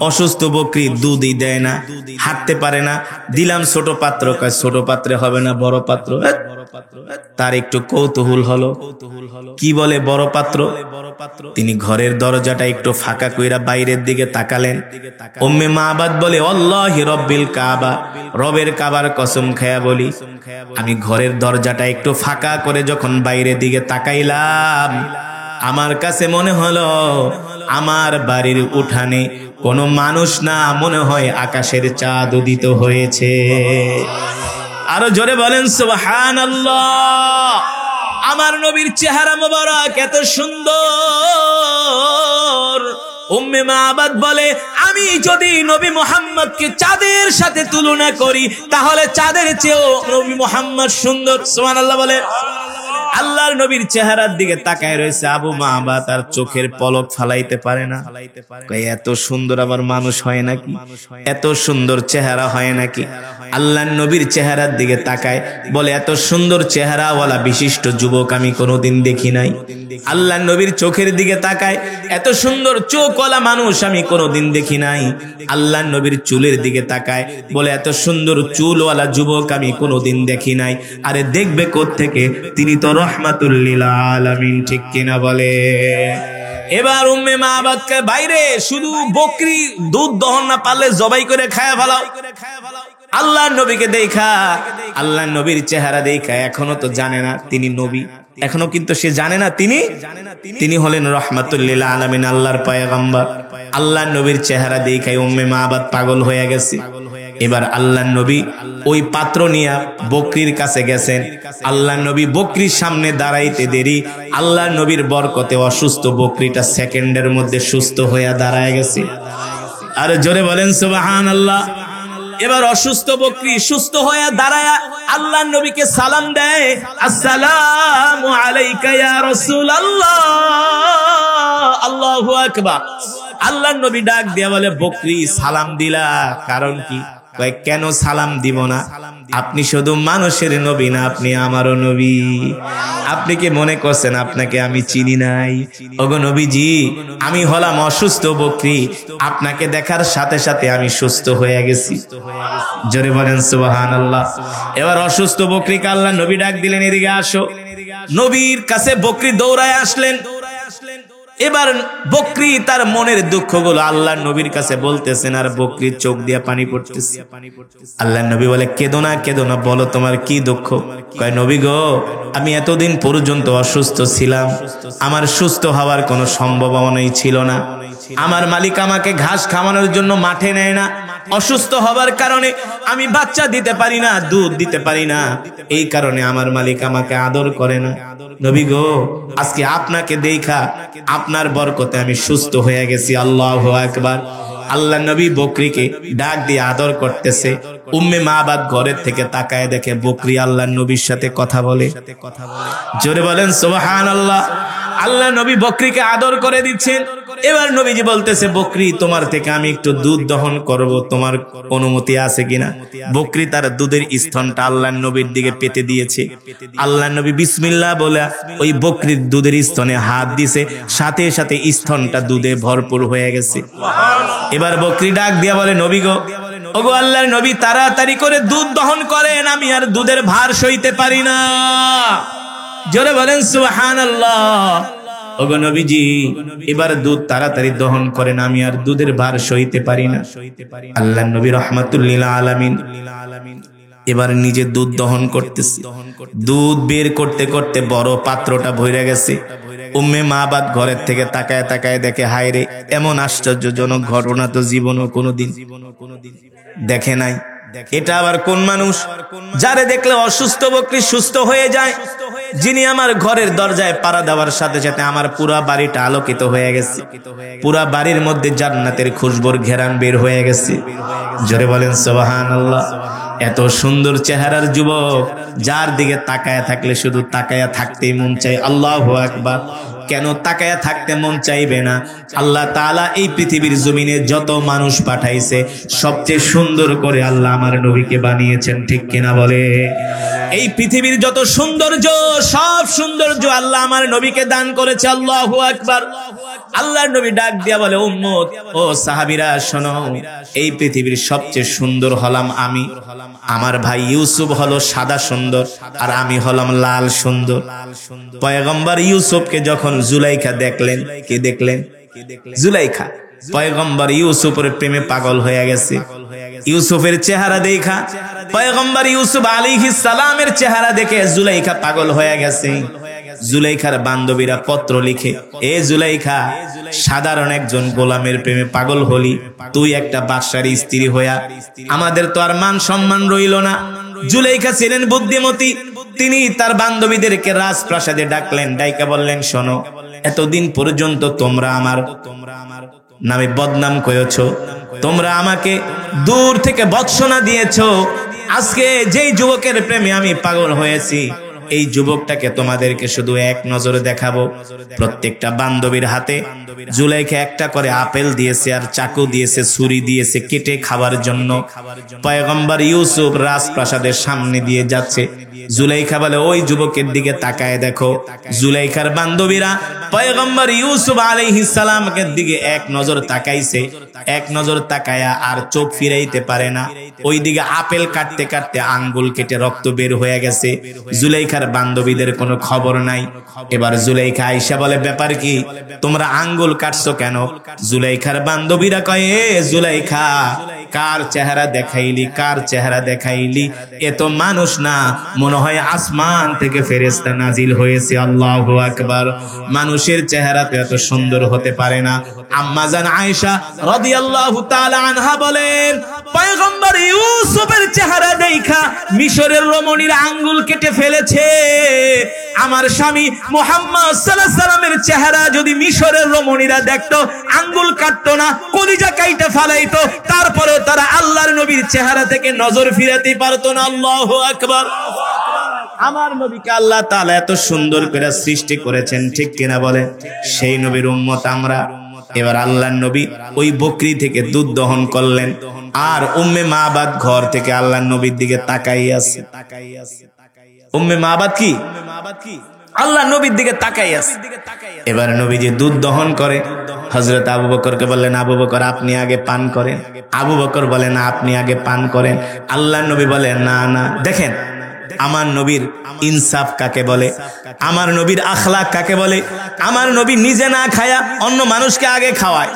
অসুস্থ বকরি দুধই দেয় না, হাঁটতে পারে না, দিলাম ছোট পাত্র। কয় ছোট পাত্রে হবে না, বড় পাত্র। তার একটু কৌতূহল হলো, কি বলে বড় পাত্র? তিনি ঘরের দরজাটা একটু ফাঁকা কইরা বাইরের দিকে তাকালেন। উম্মে মাবাদ বলে, আল্লাহি রব্বিল কাবা, রবের কাবার কসম খায়া বলি, আমি ঘরের দরজাটা একটু ফাঁকা করে যখন বাইরের দিকে তাকাইলাম, আমার কাছে মনে হলো আমার বাড়ির উঠানে কোনো মানুষ না, মনে হয় আকাশের চাঁদ উদিত হয়েছে। আরো জোরে বলেন সুবহানাল্লাহ। আমার নবীর চেহারা মোবারক এত সুন্দর, উম্মে মাবাদ বলে, আমি যদি নবী মুহাম্মদকে চাঁদের সাথে তুলনা করি তাহলে চাঁদের চেয়েও নবী মুহাম্মদ সুন্দর। সুবহানাল্লাহ বলে। আল্লাহর নবীর চেহারার দিকে তাকায় রয়েছে আবু মাহবা, তার চোখের পলক ফালাইতে পারে না। এত সুন্দর আবার মানুষ হয় নাকি, এত সুন্দর চেহারা হয় নাকি? আল্লাহর নবীর চেহারার দিকে তাকায়, বলে এত সুন্দর চেহারাওয়ালা বিশিষ্ট যুবক আমি কোনোদিন দেখি নাই। আল্লাহর নবীর চোখের দিকে তাকায়, এত সুন্দর চোখওয়ালা মানুষ আমি কোনোদিন দেখি নাই। আল্লাহর নবীর চুলের দিকে তাকায়, বলে এত সুন্দর চুলওয়ালা যুবক আমি কোনোদিন দেখি নাই। আরে দেখবে কোত্থেকে? তিনি তো রহমাতুল লিল আলামিন, ঠিক কিনা বলে? এবার উম্মে মাবাদকে বাইরে শুধু বকরি দুধ দহন না পারলে জবাই করে খায়া ফেলাও। আল্লাহর নবীকে দেখা, আল্লাহর নবীর চেহারা দেখা এখনো তো জানে না তিনি নবী, এখনো কিন্তু সে জানে না তিনি হলেন রহমাতুল লিল আলামিন, আল্লাহর পয়গম্বর। আল্লাহর নবীর চেহারা দেখায় উম্মে মাবাদ পাগল হয়ে গেছে। এবার আল্লাহর নবী ওই পাত্র নিয়ে বকরির কাছে গেছেন। আল্লাহর নবী বকরির সামনে দাঁড়াইতে দেরি, আল্লাহর নবীর বরকতে অসুস্থ বকরিটা সেকেন্ডের মধ্যে সুস্থ হয়ে দাঁড়ায় গেছে। আর জোরে বলেন সুবহানাল্লাহ। এবার অসুস্থ বকরি সুস্থ হয়ে দাঁড়ায় আল্লাহর নবীকে সালাম দেয়, আসসালামু আলাইকা ইয়া রাসূলুল্লাহ। আল্লাহু আকবার। আল্লাহর নবী ডাক দিয়া বলে, বকরি সালাম দিলা, কারণ কি? কয়, কেন সালাম দিব না? আপনি শুধু মানুষের নবী না, আপনি আমারও নবী। আপনি কি মনে করছেন আপনাকে আমি চিনি নাই? ওগো নবীজি, আমি হলাম অসুস্থ বকরি, আপনাকে দেখার সাথে সাথে আমি সুস্থ হয়ে গেছি। জোরে বলেন সুবহানাল্লাহ। এবার অসুস্থ বকরিকে আল্লাহর নবী ডাক দিলেন, এদিকে আসো। নবীর কাছে বকরি দৌড়ায় আসলেন। এবার বকরি তার মনের দুঃখগুলো আল্লাহর নবীর কাছে বলতেছেন, আর বকরির চোখ দিয়ে পানি পড়তেছে। আল্লাহর নবী বলে, কেঁদো না, বলো তোমার কি দুঃখ? কয়, নবী গো, আমি এতদিন পর্যন্ত অসুস্থ ছিলাম, আমার সুস্থ হওয়ার কোনো সম্ভাবনাই ছিল না। আমার মালিক আমাকে ঘাস খাওয়ানোর জন্য মাঠে নেয় না। অসুস্থ হবার কারণে আমি বাচ্চা দিতে পারি না, দুধ দিতে পারি না, এই কারণে আমার মালিক আমাকে আদর করে না। নবী গো, আজকে আপনাকে দেখা, আপনার বরকতে আমি সুস্থ হয়ে গেছি। আল্লাহু আকবার। আল্লাহ নবী বকরিকে ডাক দিয়ে আদর করতেছে। উম্মে মাবাদ ঘরের থেকে তাকায় দেখে বকরি আল্লাহ নবীর সাথে কথা বলে। জোরে বলেন সুবহানাল্লাহ। আল্লাহ নবী বকরিকে আদর করে দিচ্ছেন। এবার নবীজি বলতেছে, বকরি, তোমার থেকে আমি একটু দুধ দহন করব, তোমার অনুমতি আছে কিনা? বকরি তার দুধের স্তনটা আল্লাহর নবীর দিকে পেতে দিয়েছে। আল্লাহর নবী বিসমিল্লাহ বলে ওই বকরির দুধের স্তনে হাত দিছে, সাথে সাথে স্তনটা দুধে ভরপুর হয়ে গেছে। এবার বকরি ডাক দিয়া বলে, নবী গো, ওগো আল্লাহর নবী, তাড়াতাড়ি করে দুধ দহন করেন, আমি আর দুধের ভার সইতে পারি না। জোরে বলেন সুবহানাল্লাহ। ওগো নবীজি, এবার দুধ তাড়াতাড়ি দহন করেন, আমি আর দুধের ভার সইতে পারি না। আল্লাহর নবী রহমাতুল লিল আলামিন এবার নিজে দুধ দহন করতেছে। দুধ বের করতে করতে বড় পাত্রটা ভরে গেছে। উম্মে মাবাদ ঘরের থেকে তাকায় তাকায় দেখে, হায় রে, এমন আশ্চর্যজনক ঘটনা তো জীবনও কোনোদিন দেখে নাই। এটা আবার কোন মানুষ যারে দেখলে অসুস্থ বকরি সুস্থ হয়ে যায়, যিনি আমার ঘরের দরজায় পাড়া দেওয়ার সাথে সাথে আমার পুরা বাড়িটা আলোকিত হয়ে গেছে, পুরা বাড়ির মধ্যে জান্নাতের খুশবুর ঘেরান বের হয়ে গেছে। জোরে বলেন সুবহানাল্লাহ। এত সুন্দর চেহারার যুবক, যার দিকে তাকায়া থাকলে শুধু তাকায়া থাকতেই মন চায়। আল্লাহু আকবার। কেন তাকায়া থাকতে মন চাইবে না? আল্লাহ তাআলা এই পৃথিবীর জমিনে যত মানুষ পাঠাইছে, সবচেয়ে সুন্দর করে আল্লাহ আমার নবীকে বানিয়েছেন, ঠিক কিনা বলে? এই পৃথিবীর যত সৌন্দর্য, সব সৌন্দর্য আল্লাহ আমার নবীকে দান করেছে। আল্লাহু আকবার। আল্লাহর নবী ডাক দিয়া বলে, উম্মত ও সাহাবীরা শোনো, এই পৃথিবীর সবচেয়ে সুন্দর হলাম আমি। আমার ভাই ইউসুফ হলো সাদা সুন্দর, আর আমি হলাম লাল সুন্দর। পয়গম্বর ইউসুফকে যখন জুলাইখা দেখলেন, কে দেখলেন? জুলাইখা। পয়গম্বর ইউসুফের প্রেমে পাগল হয়ে গেছে। ইউসুফের চেহারা দেখা, পয়গম্বর ইউসুফ আলাইহিস সালামের চেহারা দেখে জুলাইখা পাগল হয়ে গেছে। জুলাইখার বান্ধবীরা পত্র লিখে, এ জুলাইখা, সাধারণ একজন গোলামের প্রেমে পাগল হলি, তুই একটা বাদশার স্ত্রী হইয়া আমাদের তো আর মান সম্মান রইল না। জুলাইখা ছিলেন বুদ্ধিমতী, তিনি তার বান্ধবীদেরকে রাজপ্রাসাদে ডাকলেন, ডাইকা বললেন, শোনো, এতদিন পর্যন্ত তোমরা আমার নামে বদনাম করেছো, তোমরা আমাকে দূর থেকে ভৎসনা দিয়েছো। আজকে যেই যুবকের প্রেমে আমি পাগল হয়েছি, এই যুবকটাকে তোমাদেরকে শুধু এক নজরে দেখাবো। প্রত্যেকটা বান্ধবীর হাতে জুলাইখা একটা করে আপেল দিয়েছে, আর চাকু দিয়েছে, ছুরি দিয়েছে কেটে খাবার জন্য। পয়গম্বর ইউসুফ রাজপ্রাসাদের সামনে দিয়ে যাচ্ছে। জুলাইখা বলে, ওই যুবকের দিকে তাকায় দেখো। জুলাইখার বান্ধবীরা পয়গম্বর ইউসুফ আলাইহিস সালামের দিকে এক নজর তাকাইছে, এক নজর তাকায়া আর চোখ ফিরাইতে পারে না। ওই দিকে আপেল কাটতে কাটতে আঙ্গুল কেটে রক্ত বের হয়ে গেছে। জুলাইখার বান্ধবীদের কোনো খবর নাই। এবার জুলাইখা আয়েশা বলে, ব্যাপার কি, তোমরা আঙ্গুল কাটছো কেন? জুলাইখার বান্ধবীরা কয়, এ জুলাইখা, কার চেহারা দেখাইলি, কার চেহারা দেখাইলি? এ তো মানুষ না, মনে হয় আসমান থেকে ফেরেশতা নাজিল হয়েছে। আল্লাহু আকবার। মানুষের চেহারা তো এত সুন্দর হতে পারে না। আম্মা জান আয়েশা রাদিয়াল্লাহু তাআলা আনহা বলেন, পয়গম্বর ইউসুফের চেহারা দেখা মিশরের রমণীর আঙ্গুল কেটে ফেলেছে। আমার স্বামী মুহাম্মদ সাল্লাল্লাহু আলাইহি সাল্লামের চেহারা যদি মিশরের রমণীরা দেখতো, আঙ্গুল কাটতো না, কলিজা কাইটা ফালাইতো, তারপরেও তারা আল্লাহর নবীর চেহারা থেকে নজর ফিরাতে পারতো না। আল্লাহু আকবার। আমার নবীকে আল্লাহ তাআলা এত সুন্দর করে সৃষ্টি করেছেন, ঠিক কিনা বলেন? সেই নবীর উম্মত আমরা। এবার আল্লাহর নবী ওই বকরি থেকে দুধ দহন করলেন, আর উম্মে মাবাদ ঘর থেকে আল্লাহর নবীর দিকে তাকাই আছে। উম্মে মাবাদ কি? আল্লাহর নবীর দিকে তাকাই আছে। এবার নবীজি দুধ দহন করে। হযরত আবু বকরকে বললেন, আবু বকর আপনি আগে পান করেন। আবু বকর বলেন, না আপনি আগে পান করেন। আল্লাহর নবী বলেন, না না। দেখেন আমার নবীর ইনসাফ কাকে বলে, আমার নবীর আখলাক কাকে বলে। আমার নবী নিজে না খায়া অন্য মানুষকে আগে খাওয়ায়।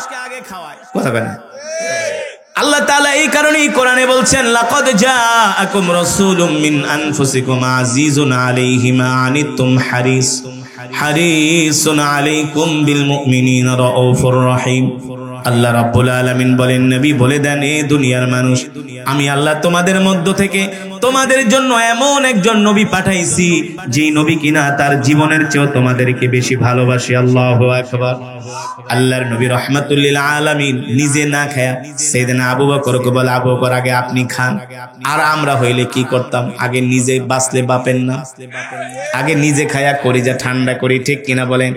কথা বলেন। আল্লাহ তাআলা এই কারণেই কোরআনে বলছেন, লাকাদ জাআকুম রাসূলুম মিন আনফুসিকুম আজিজুন আলাইহি মা আনিতুম হারিসুন আলাইকুম বিল মুমিনিনা রাউফুর রহিম। আল্লাহ রাব্বুল আলামিন বলেন, নবী বলে দেন, এ দুনিয়ার মানুষ, আমি আল্লাহ তোমাদের মধ্য থেকে তোমাদের জন্য এমন একজন নবী পাঠাইছি, যেই নবী কিনা তার জীবনের চেয়েও তোমাদেরকে বেশি ভালোবাসে। আল্লাহু আকবার। আল্লাহর নবী রাহমাতুল লিল আলামিন নিজে না খায়া সাইয়েদনা আবু বকরকে বলে, আবু বকর আগে আপনি খান। আর আমরা হইলে কি করতাম? আগে নিজে বাঁচলে বাপেন না, আগে নিজে খায়া কলিজা ঠান্ডা করি, ঠিক কিনা বলেন?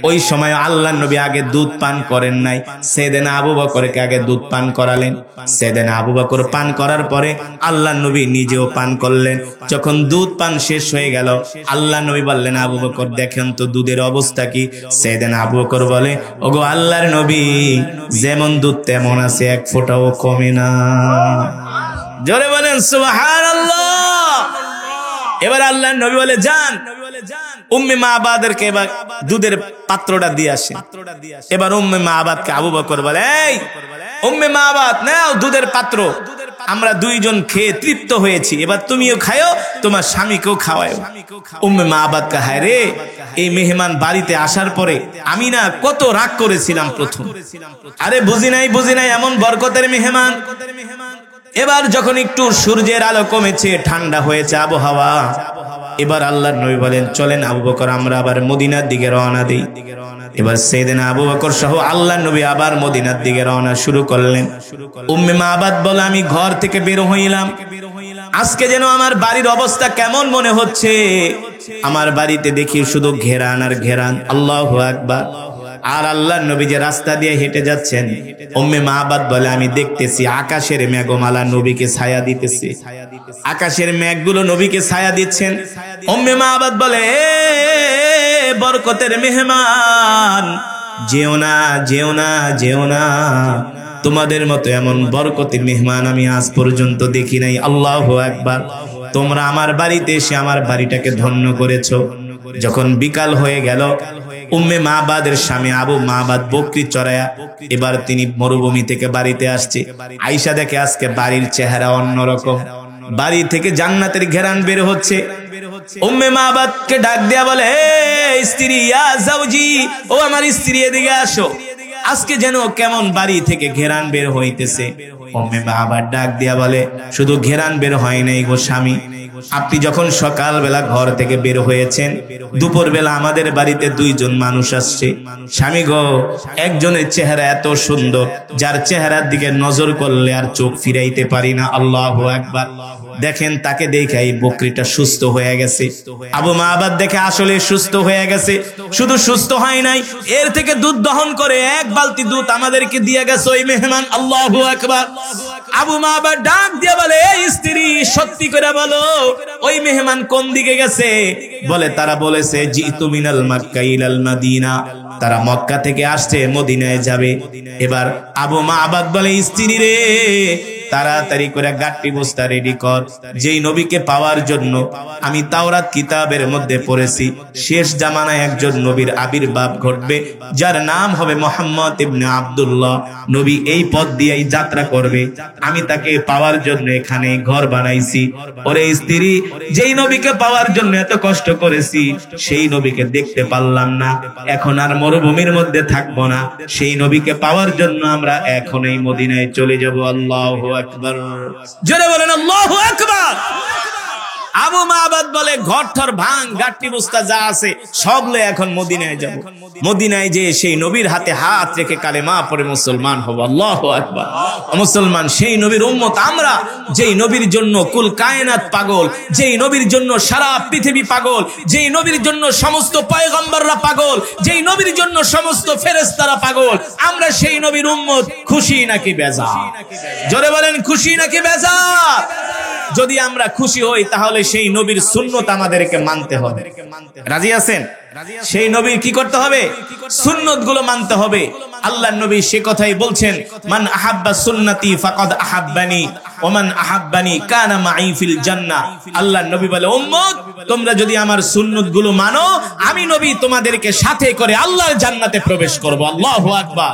ওই সময় আল্লাহর নবী আগে দুধ পান করেন নাই, সাইয়েদনা আবু বকরকে আগে দুধ পান করালেন। সাইয়েদনা আবু বকর পান করার পরে আল্লাহর নবী নিজেও পান করলেন। যখন দুধ পান শেষ হয়ে গেল, আল্লাহর নবী বললেন, আবু বকর দেখেন তো দুধের অবস্থা কি? সাইয়েদনা আবু বকর বলে, ওগো আল্লাহর নবী, যেমন দুধ তেমন আছে, এক ফোঁটাও কমে না। জোরে বলেন সুবহানাল্লাহ। এবার আল্লাহর নবী বলে, যান উম্মে মাবাদেরকে এবার দুধের পাত্রটা দিয়ে আসেন। এবার উম্মে মাবাদকে আবু বকর বলে, এই উম্মে মাবাদ, নাও দুধের পাত্র, আমরা দুইজন খেয়ে তৃপ্ত হয়েছি, এবার তুমিও খাও, তোমার স্বামীকেও খাওয়াও। উম্মে মাবাদ কাহায় রে, এই মেহমান বাড়িতে আসার পরে আমি না কত রাগ করেছিলাম প্রথম। আরে বুঝি নাই, এমন বরকতের মেহমান। এবার যখন একটু সূর্যের আলো কমেছে, ঠান্ডা হয়েছে আবহাওয়া, এবার আল্লাহর নবী বলেন, চলেন আবু বকর আমরা আবার মদিনার দিকে রওনা দেই। এবার সাইয়েদনা আবু বকর সহ আল্লাহর নবী আবার মদিনার দিকে রওনা শুরু করলেন। উম্মে মাবাদ বলে, আমি ঘর থেকে বের হইলাম, আজকে যেন আমার বাড়ির অবস্থা কেমন মনে হচ্ছে। আমার বাড়িতে দেখি শুধু ঘেরান আর ঘেরান। আল্লাহু আকবার। আর আল্লাহর নবী যে রাস্তা দিয়ে হেঁটে যাচ্ছেন, উম্মে মাবাদ বলে, আমি দেখতেছি আকাশের মেঘমালা নবীকে ছায়া দিতেছে, আকাশের মেঘগুলো নবীকে ছায়া দিচ্ছেন। উম্মে মাবাদ বলে, বরকতের মেহমান, যেও না, যেও না, যেও না, তোমাদের মতো এমন বরকতের মেহমান আমি আজ পর্যন্ত দেখি নাই। আল্লাহু আকবার। তোমরা আমার বাড়িতে এসে আমার বাড়িটাকে ধন্য করেছো। যখন বিকাল হয়ে গেল, উম্মে মাবাদের স্বামী আবু মাবাদ বকরি চড়ায়া এবার তিনি মরুভূমি থেকে বাড়িতে আসছে। আয়েশা দেখে আজকে বাড়ির চেহারা অন্যরকম, বাড়ি থেকে জান্নাতের ঘেরান বের হচ্ছে। উম্মে মাবাদকে ডাক দেয়া বলে, স্ত্রী, ইয়া জাওজি, ও আমার স্ত্রী এদিকে আসো, আজকে যেন কেমন বাড়ি থেকে ঘেরান বের হইতেছে। উম্মে মাবাদ ডাক দেয়া বলে, শুধু ঘেরান বের হয় নাই গো স্বামী, আপনি যখন সকালবেলা ঘর থেকে বের হয়েছেন, দুপুরবেলা আমাদের বাড়িতে দুইজন মানুষ আসছে। স্বামী গো, একজনের চেহারা এত সুন্দর, যার চেহারার দিকে নজর করলে আর চোখ ফিরাইতে পারি না। আল্লাহু আকবার। দেখেন তাকে দেখে এই বকরিটা সুস্থ হয়ে গেছে। আবু মাবাদ দেখে আসলে সুস্থ হয়ে গেছে। শুধু সুস্থ হয় নাই, এর থেকে দুধ দহন করে এক বালতি দুধ আমাদেরকে দিয়ে গেছে ওই মেহমান। আল্লাহু আকবার। আবু মাবাদ ডাক দিয়ে বলে, এই স্ত্রী সত্যি করে বলো, ওই মেহমান কোন দিকে গেছে? বলে তারা বলেছে জিতু মিনাল মক্কা ইলাল মদিনা, তারা মক্কা থেকে আসছে মদিনায় যাবে। এবার আবু মাবাদ বলে, স্ত্রী রে তাড়াতাড়ি করে গাট্টি বস্তা রেডি কর। যেই নবীকে পাওয়ার জন্য আমি তাওরাত কিতাবের মধ্যে পড়েছি, শেষ জামানায় একজন নবীর আবির্ভাব ঘটবে, যার নাম হবে মুহাম্মদ ইবনে আব্দুল্লাহ। নবী এই পথ দিয়েই যাত্রা করবে, আমি তাকে পাওয়ার জন্য এখানে ঘর বানাইছি। ওরে স্ত্রী, যেই নবীকে পাওয়ার জন্য এত কষ্ট করেছি, সেই নবীকে দেখতে পারলাম না, এখন আর মরুভূমির মধ্যে থাকবো না, সেই নবীকে পাওয়ার জন্য আমরা এখন এই মদিনায় চলে যাব। আল্লাহু আকবার। জোরে বলেন আল্লাহু আকবার। আবু মাবাদ বলে, ঘরঠর ভাঙ, গাট্টি বস্তা যা আছে সব লয়ে এখন মদিনায় যাব। মদিনায় যে সেই নবীর হাতে হাত রেখে কালেমা পড়ে মুসলমান হব। আল্লাহু আকবার। মুসলমান সেই নবীর উম্মত আমরা, যেই নবীর জন্য কুল কায়নাত পাগল, যেই নবীর জন্য সারা পৃথিবী পাগল, যেই নবীর জন্য সমস্ত পয়গম্বররা পাগল, যেই নবীর জন্য সমস্ত ফেরেশতারা পাগল, আমরা সেই নবীর উম্মত। খুশি নাকি বেজার? জোরে বলেন, খুশি নাকি বেজার? যদি আমরা খুশি হই তাহলে সেই নবীর সুন্নত আমাদেরকে মানতে হবে। রাজি আছেন? সেই নবীর কি করতে হবে? সুন্নত গুলো মানতে হবে। আল্লাহর নবী সে কথাই বলছেন, মান আহাব্বা সুন্নতি ফাকাদ আহাব্বানি ওয়া মান আহাব্বানি কানা মাই ফিল জান্নাহ। আল্লাহর নবী বলে, উম্মত তোমরা যদি আমার সুন্নত গুলো মানো, আমি নবী তোমাদেরকে সাথে করে আল্লাহর জান্নাতে প্রবেশ করব। আল্লাহু আকবার।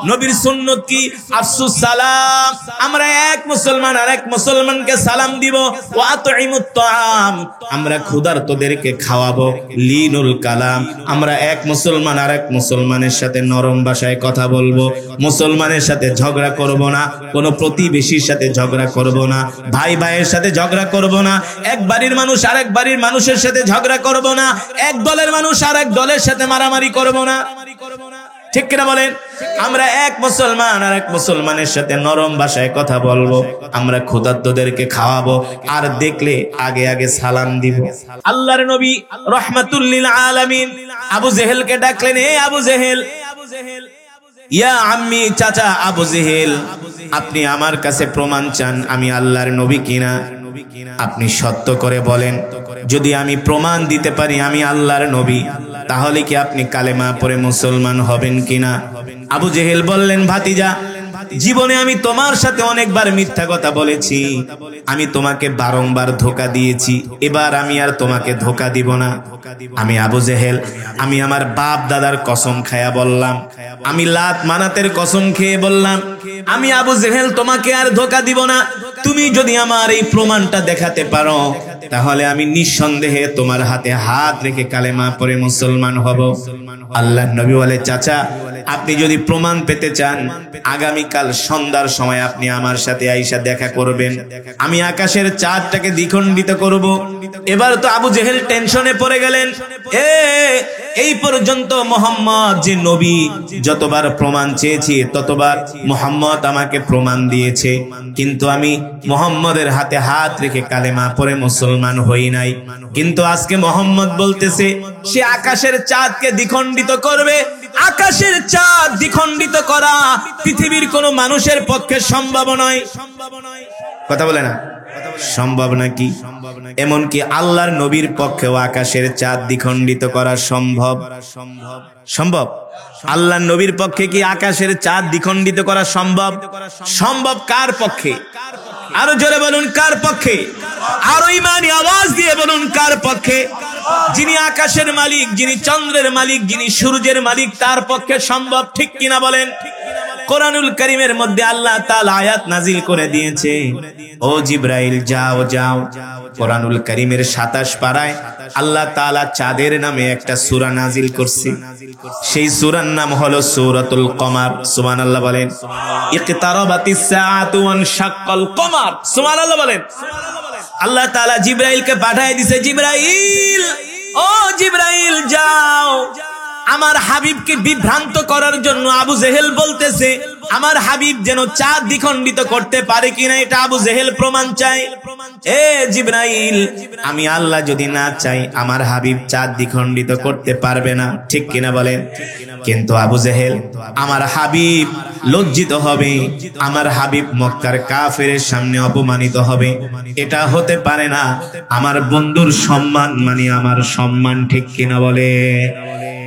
নবীর সুন্নত কি? আফসুস সালাম, আমরা এক মুসলমান আরেক মুসলমানকে সালাম দিব। ওয়া আতইমুত তাআম, আমরা ক্ষুধার্তদেরকে খাওয়াবো। লিনুল কালাম, আমরা এক মুসলমান আরেক মুসলমানের সাথে নরম ভাষায় কথা বলবো। মুসলমানের সাথে ঝগড়া করব না, কোন প্রতিবেশীর সাথে ঝগড়া করব না, ভাই ভাইয়ের সাথে ঝগড়া করব না, এক বাড়ির মানুষ আরেক বাড়ির মানুষের সাথে ঝগড়া করব না, এক দলের মানুষ আরেক দলের সাথে মারামারি করব না। ঠিক কিনা বলেন? আমরা এক মুসলমান আর এক মুসলমানের সাথে নরম ভাষায় কথা বলবো, আমরা ক্ষুধার্তদেরকে খাওয়াবো, আর দেখলে আগে আগে সালাম দিব। আল্লাহর নবী রাহমাতুল লিল আলামিন আবু জেহেলকে ডাকলেন, এ আবু জেহেল, ইয়া আম্মি, চাচা আবু জেহেল, আপনি আমার কাছে প্রমাণ চান আমি আল্লাহর নবী কিনা? আপনি সত্য করে বলেন, যদি আমি প্রমাণ দিতে পারি আমি আল্লাহর নবী, তাহলে কি আপনি কালেমা পড়ে মুসলমান হবেন কিনা? আবু জেহেল বললেন, ভাতিজা, জীবনে আমি তোমার সাথে অনেকবার মিথ্যা কথা বলেছি, আমি তোমাকে বারংবার ধোঁকা দিয়েছি, এবার আমি আর তোমাকে ধোঁকা দিব না। আমি আবু জেহেল, আমি আমার বাপ দাদার কসম খায়া বললাম, আমি লাত মানাতের কসম খেয়ে বললাম, আমি আবু জেহেল তোমাকে আর ধোঁকা দিব না। তুমি যদি আমার এই প্রমাণটা দেখাতে পারো, তাহলে আমি নিঃসন্দেহে তোমার হাতে হাত রেখে কালেমা পড়ে মুসলমান হব। আল্লাহর নবী বলে, চাচা, আপনি যদি প্রমাণ পেতে চান, আগামীকাল সন্ধ্যার সময় আপনি আমার সাথে আইসা দেখা করবেন, আমি আকাশের চাঁদটাকে দ্বিখণ্ডিত করব। এবার তো আবু জেহেল টেনশনে পড়ে গেলেন, এই পর্যন্ত মোহাম্মদ যে নবী, যতবার প্রমাণ চেয়েছি ততবার মোহাম্মদ আমাকে প্রমাণ দিয়েছে, কিন্তু আমি মোহাম্মদের হাতে হাত রেখে কালেমা পড়ে মুসলমান হই নাই। কিন্তু আজকে মোহাম্মদ বলতেছে সে আকাশের চাঁদকে দ্বিখণ্ডিত করবে। আকাশের চাঁদ দ্বিখণ্ডিত করা পৃথিবীর কোন মানুষের পক্ষে সম্ভব নয়। কথা বলে না? সম্ভব নাকি? এমনকি আল্লাহর নবীর পক্ষেও আকাশের চাঁদ দ্বিখণ্ডিত করা সম্ভব? সম্ভব। আল্লাহর নবীর পক্ষে কি আকাশের চাঁদ দ্বিখণ্ডিত করা সম্ভব? সম্ভব। কার পক্ষে? আরো জোরে বলুন, কার পক্ষে? আরো ইমানি আওয়াজ দিয়ে বলুন, কার পক্ষে? যিনি আকাশের মালিক, যিনি চন্দ্রের মালিক, যিনি সূর্যের মালিক, তার পক্ষে সম্ভব। ঠিক কিনা বলেন? কোরআনুল কারীমের মধ্যে আল্লাহ তাআলা আয়াত নাজিল করে দিয়েছে, ও জিবরাইল যাও যাও। কোরআনুল কারীমের 27 পারায় আল্লাহ তাআলা চাঁদের নামে একটা সূরা নাজিল করছে। সেই সূরার নাম হলো সূরাতুল কমার। সুবহানাল্লাহ বলেন। ইকতারাবাতিস সাআতু ওয়ানশাক্কাল কমার। সুবহানাল্লাহ বলেন। আল্লাহ তাআলা জিবরাইলকে পাঠিয়ে দিয়েছে, জিবরাইল, ও জিবরাইল যাও, আমার হাবিবকে বিভ্রান্ত করার জন্য আবু জেহেল বলতেছে আমার হাবিব যেন চাঁদ দ্বিখণ্ডিত করতে পারে কিনা, এটা আবু জেহেল প্রমাণ চাই। এ জিবরাইল, আমি আল্লাহ যদি না চাই আমার হাবিব চাঁদ দ্বিখণ্ডিত করতে পারবে না, ঠিক কিনা বলেন? কিন্তু আবু জেহেল, আমার হাবিব লজ্জিত হবে, আমার হাবিব মক্কার কাফেরের সামনে অপমানিত হবে, এটা হতে পারে না, আমার বন্ধুর সম্মান মানে আমার সম্মান, ঠিক কিনা বলে?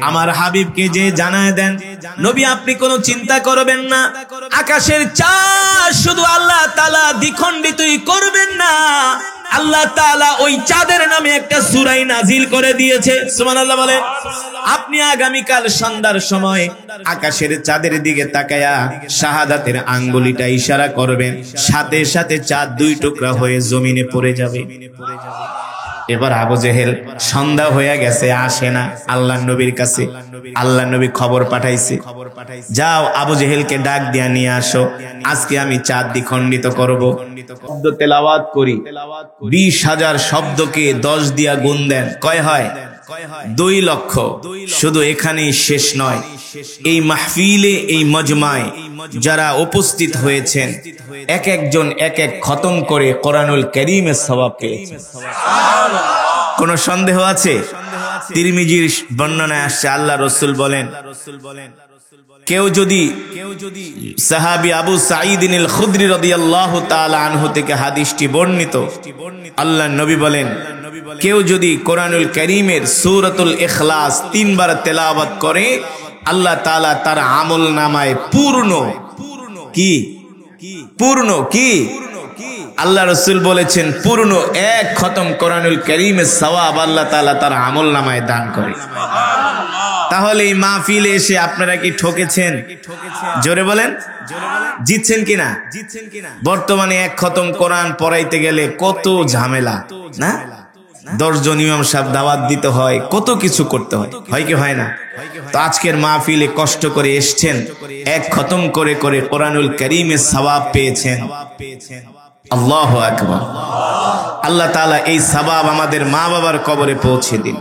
আমার হাবিবকে যে জানায় দেন, নবী আপনি কোনো চিন্তা করবেন না, আকাশের চাঁদ শুধু আল্লাহ তাআলা দ্বিখণ্ডিতই করবেন না, আল্লাহ তাআলা ওই চাঁদের নামে একটা সূরা নাজিল করে দিয়েছে। সুবহানাল্লাহ বলেন। আপনি আগামীকাল সন্ধ্যার সময় আকাশের চাঁদের দিকে তাকায়া শাহাদাতের আঙ্গুলিটা ইশারা করবেন, সাথে সাথে চাঁদ দুই টুকরা হয়ে জমিনে পড়ে যাবে। এবার আবু জেহেল, সন্ধ্যা হয়ে গেছে, আসে না আল্লাহর নবীর কাছে। আল্লাহর নবী খবর পাঠাইছে, যাও আবু জেহেলকে ডাক দিয়া নিয়ে আসো, আজকে আমি চাঁদ দ্বিখণ্ডিত করব। শব্দ তেলাওয়াত করি, 20,000 শব্দকে 10 দিয়া গুণ দেন, কয় হয়? 2 লক্ষ। শুধু এখানেই শেষ নয়, এই মাহফিলে, এই মজমায় যারা উপস্থিত হয়েছেন এক একজন এক এক খতম করে কোরআনুল কারীমের সওয়াব পেয়েছেন। কোন সন্দেহ আছে? তিরমিজির বর্ণনায় আসছে, আল্লাহ রাসূল বলেন, কেউ যদি সাহাবী আবু সাঈদ আল খুদরি রাদিয়াল্লাহু তাআলা আনহু থেকে হাদিসটি বর্ণিত, আল্লাহর নবী বলেন, কেউ যদি কোরআনুল কারীমের সূরাতুল ইখলাস 3 বার তেলাওয়াত করে, আল্লাহ তাআলা তার আমলনামায় পূর্ণ কি আল্লাহ রাসূল বলেছেন, পূর্ণ 1 খতম কোরআনুল কারীমের সওয়াব আল্লাহ তাআলা তার আমলনামায় দান করে। তাহলে এই মাহফিলে এসে আপনারা কি ঠকেছেন? জোরে বলেন, জিতছেন কিনা? বর্তমানে 1 খতম কোরআন পড়াইতে গেলে কত ঝামেলা না? 10 জন ইমাম সাহেব দাওয়াত দিতে হয়, কত কিছু করতে হয়, হয় কি হয় না? তো আজকের মাহফিলে কষ্ট করে এসেছেন, 1 খতম করে করে কোরআনুল কারীমের সওয়াব পেয়েছেন। আল্লাহু আকবার। আল্লাহ তাআলা এই সওয়াব আমাদের মা বাবার কবরে পৌঁছে দিন,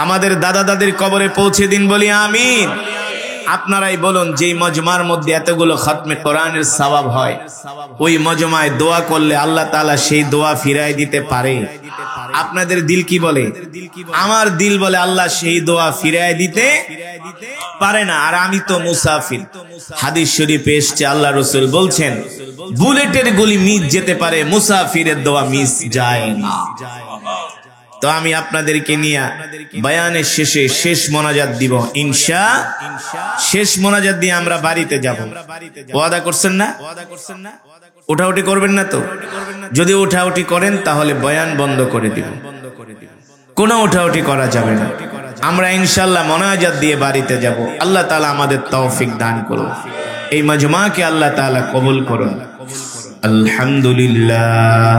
আমাদের দাদা দাদির কবরে পৌঁছে দিন, বলি আমিন। আপনারাই বলুন, যেই মজমার মধ্যে এতগুলো খতমে কোরআনের সওয়াব হয়, ওই মজমায় দোয়া করলে আল্লাহ তাআলা সেই দোয়া ফিরায় দিতে পারে? আপনাদের দিল কি বলে? আমার দিল বলে আল্লাহ সেই দোয়া ফিরায় দিতে পারে না। আর আমি তো মুসাফির। হাদিস শরীফে এসেছে, আল্লাহ রাসূল বলছেন, বুলেটের গুলি মিস যেতে পারে, মুসাফিরের দোয়া মিস যায় না। তো আমি আপনাদেরকে নিয়ে বয়ানের শেষে শেষ মোনাজাত দিব ইনশাআল্লাহ। শেষ মোনাজাত দিয়ে আমরা বাড়িতে যাব। ওয়াদা করছেন না? উঠাউঠি করবেন না তো? যদি উঠাউঠি করেন তাহলে বয়ান বন্ধ করে দিব, কোনো উঠাউঠি করা যাবে না। আমরা ইনশাআল্লাহ মোনাজাত দিয়ে বাড়িতে যাব। আল্লাহ তাআলা আমাদের তৌফিক দান করুন, এই মজমাকে আল্লাহ তাআলা কবুল করুন। আলহামদুলিল্লাহ,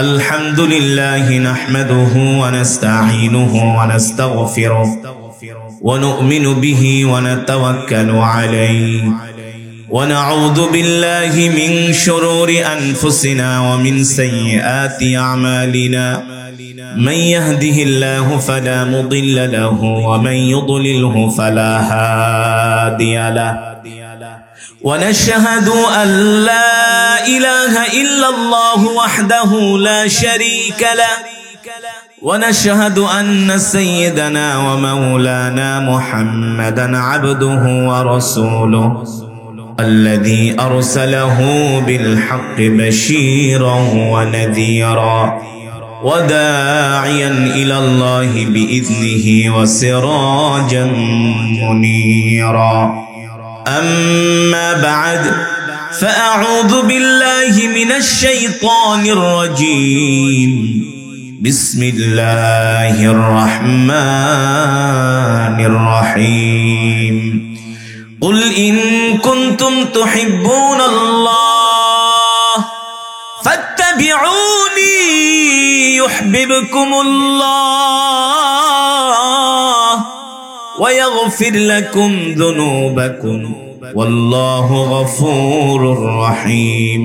আলহামদুলিল্লাহি নাহমাদুহু ওয়া নাস্তাঈনুহু ওয়া নাস্তাগফিরুহু ওয়া নু'মিনু বিহি ওয়া নাতাওয়াক্কালু আলাইহি ওয়া নাউযু বিল্লাহি মিন শুরুরি আনফুসিনা ওয়া মিন সাইয়্যাতি আমালিনা। من يهده الله فلا مضل له ومن يضلله فلا هادي له ونشهد أن لا إله إلا الله وحده لا شريك له ونشهد أن سيدنا ومولانا محمدا عبده ورسوله الذي أرسله بالحق بشيرا ونذيرا وداعيا إلى الله بإذنه وسراجا منيرا. أما بعد، فأعوذ بالله من الشيطان الرجيم. بسم الله الرحمن الرحيم. قل إن كنتم تحبون الله فاتبعوني يحببكم الله ويغفر لكم ذنوبكم والله غفور رحيم.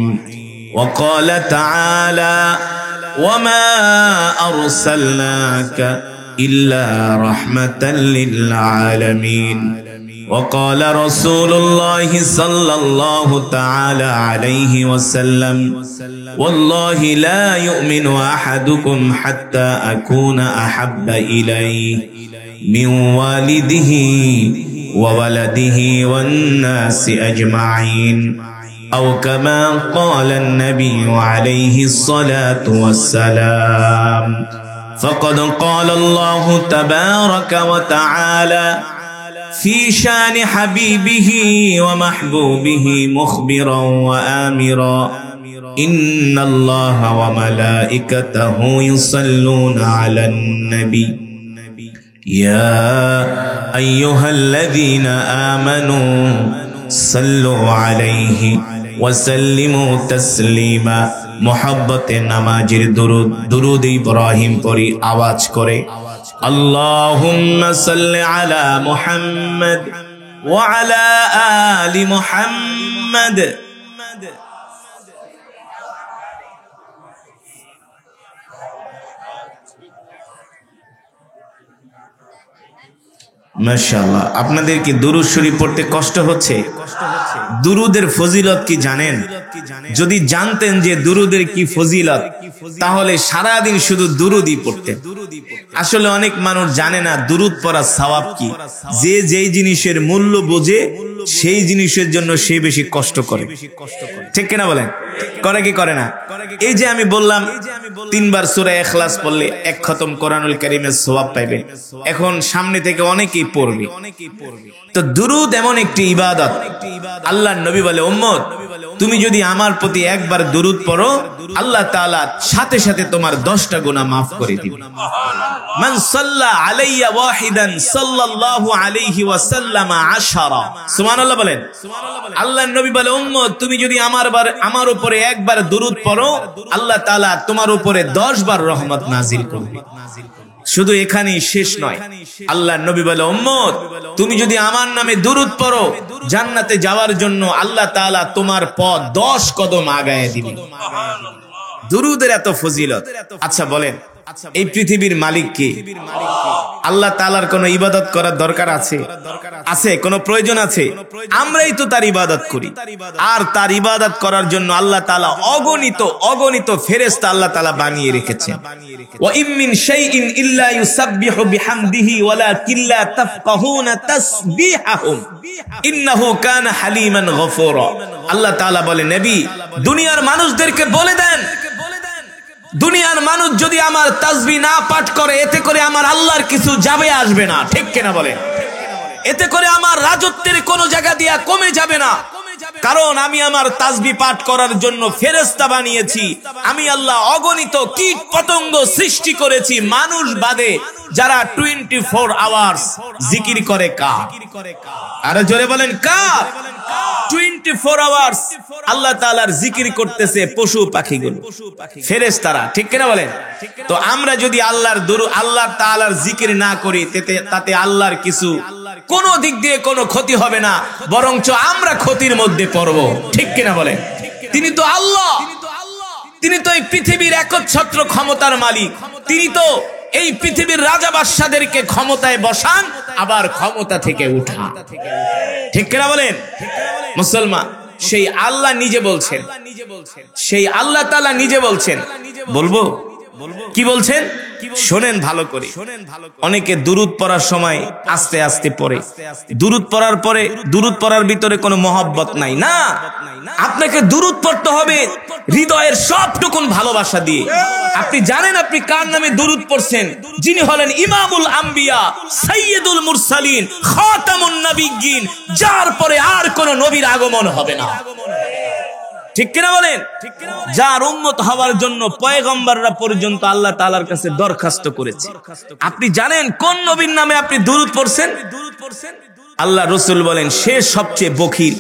وقال تعالى: وما أرسلناك إلا رحمة للعالمين وقال رسول الله صلى الله تعالى عليه وسلم والله لا يؤمن أحدكم حتى أكون أحب إليه من والده وولده والناس أجمعين أو كما قال النبي عليه الصلاة والسلام فقد قال الله تبارك وتعالى في شان حبيبه ومحبوبه مخبرا وآمرا إن الله وملائكته يصلون على النبي يا أيها الذين آمنوا صلوا عليه وسلموا تسليما محبت نمازের درود إبراهيم পড়ি আওয়াজ করে اللهم صل على محمد وعلى آل محمد মাশাআল্লাহ আপনাদের কি দুরূদ শরীফ পড়তে কষ্ট হচ্ছে দুরুদের ফজিলত কি জানেন যদি জানতেন যে দুরুদের কি ফজিলত তাহলে সারা দিন শুধু দুরুদই পড়তেন আসলে অনেক মানুষ জানে না দুরুদ পড়ার সওয়াব কি যে যেই জিনিসের মূল্য বোঝে সেই জিনিসের জন্য সে বেশি কষ্ট করে ঠিক কি না বলেন করে কি করে না এই যে আমি বললাম তিনবার সূরা ইখলাস পড়লে এক খতম কোরআনুল কারীমের সওয়াব পাবেন এখন সামনে থেকে অনেকেই পড়বে তো দুরুদ এমন একটি ইবাদত আল্লাহর নবী বলে উম্মত তুমি যদি আমার প্রতি একবার দুরুদ পড়ো আল্লাহ তাআলা সাথে সাথে তোমার 10টা গুনাহ maaf করে দিবেন মান সাল্লা আলাইয়া ওয়াহিদান সাল্লাল্লাহু আলাইহি ওয়াসাল্লাম 10 সুবহানাল্লাহ বলেন আল্লাহর নবী বলে উম্মত তুমি যদি আমার উপরে একবার দুরুদ পড়ো আল্লাহ তাআলা তোমার উপরে 10 বার রহমত নাজিল করবে শুধু এখানেই শেষ নয় আল্লাহর নবী বলে উম্মত তুমি যদি আমার নামে দুরুদ পড়ো জান্নাতে যাওয়ার জন্য আল্লাহ তাআলা তোমার পথ 10 কদম আগায় দিবেন দুরুদের এত ফজিলত আচ্ছা বলেন এই পৃথিবীর মালিক কে আল্লাহ তাআলার কোনো ইবাদত করার দরকার আছে আছে কোনো প্রয়োজন আছে আমরাই তো তার ইবাদত করি আর তার ইবাদত করার জন্য আল্লাহ তাআলা অগণিত ফেরেশতা আল্লাহ তাআলা বানিয়ে রেখেছেন ওয়া ইম মিন শাইইন ইল্লা ইউসাব্বিহু বিহামদিহি ওয়ালাকিন লা তাফকাহুনা তাসবিহাহুম ইন্নাহু কানা হালিমান গফুরা আল্লাহ তাআলা বলে নবী দুনিয়ার মানুষদেরকে বলে দেন দুনিয়ার মানুষ যদি আমার তাসবিহ না পাঠ করে এতে করে আমার আল্লাহর কিছু যাবে আসবে না ঠিক কিনা বলেন এতে করে আমার রাজত্বের কোন জায়গা দিয়া কমে যাবে না কারণ আমি আমার তাসবিহ পাঠ করার জন্য ফেরেশতা বানিয়েছি আমি আল্লাহ অগণিত কীট পতঙ্গ সৃষ্টি করেছি মানুষ বাদে যারা 24 আওয়ার্স জিকির করে কার আরে জোরে বলেন কার 24 আওয়ার্স আল্লাহ তাআলার জিকির করতেছে পশু পাখিগুলো ফেরেশতারা ঠিক কিনা বলেন তো আমরা যদি আল্লাহ তাআলার জিকির না করি তাতে আল্লাহর কিছু কোন দিক দিয়ে কোনো ক্ষতি হবে না বরঞ্চ আমরা ক্ষতির মধ্যে পড়ব ঠিক কিনা বলেন তিনি তো আল্লাহ তিনি তো এই পৃথিবীর একচ্ছত্র ক্ষমতার মালিক তিনি তো এই পৃথিবীর রাজা বাদশাদেরকে ক্ষমতায় বসান আবার ক্ষমতা থেকে উঠান ঠিক কিনা বলেন মুসলমান সেই আল্লাহ নিজে বলছেন সেই আল্লাহ তাআলা নিজে বলছেন বলবো কি বলছেন শুনেন ভালো করে অনেকে দুরুদ পড়ার সময় আস্তে আস্তে পড়ে দুরুদ পড়ার পরে দুরুদ পড়ার ভিতরে কোনো মহব্বত নাই না আপনাকে দুরুদ পড়তে হবে হৃদয়ের সবটুকুন ভালোবাসা দিয়ে আপনি জানেন আপনি কার নামে দুরুদ পড়ছেন যিনি হলেন ইমামুল আম্বিয়া সাইয়্যিদুল মুরসালিন খাতামুন নবিয়্যিন যার পরে আর কোনো নবীর আগমন হবে না ঠিক কিনা বলেন যার উম্মত হওয়ার জন্য পয়গম্বররা পর্যন্ত আল্লাহ তাআলার কাছে দরখাস্ত করেছে আপনি জানেন কোন নবীর নামে আপনি দুরুদ পড়ছেন আল্লাহ রাসূল বলেন সে সবচেয়ে বখিল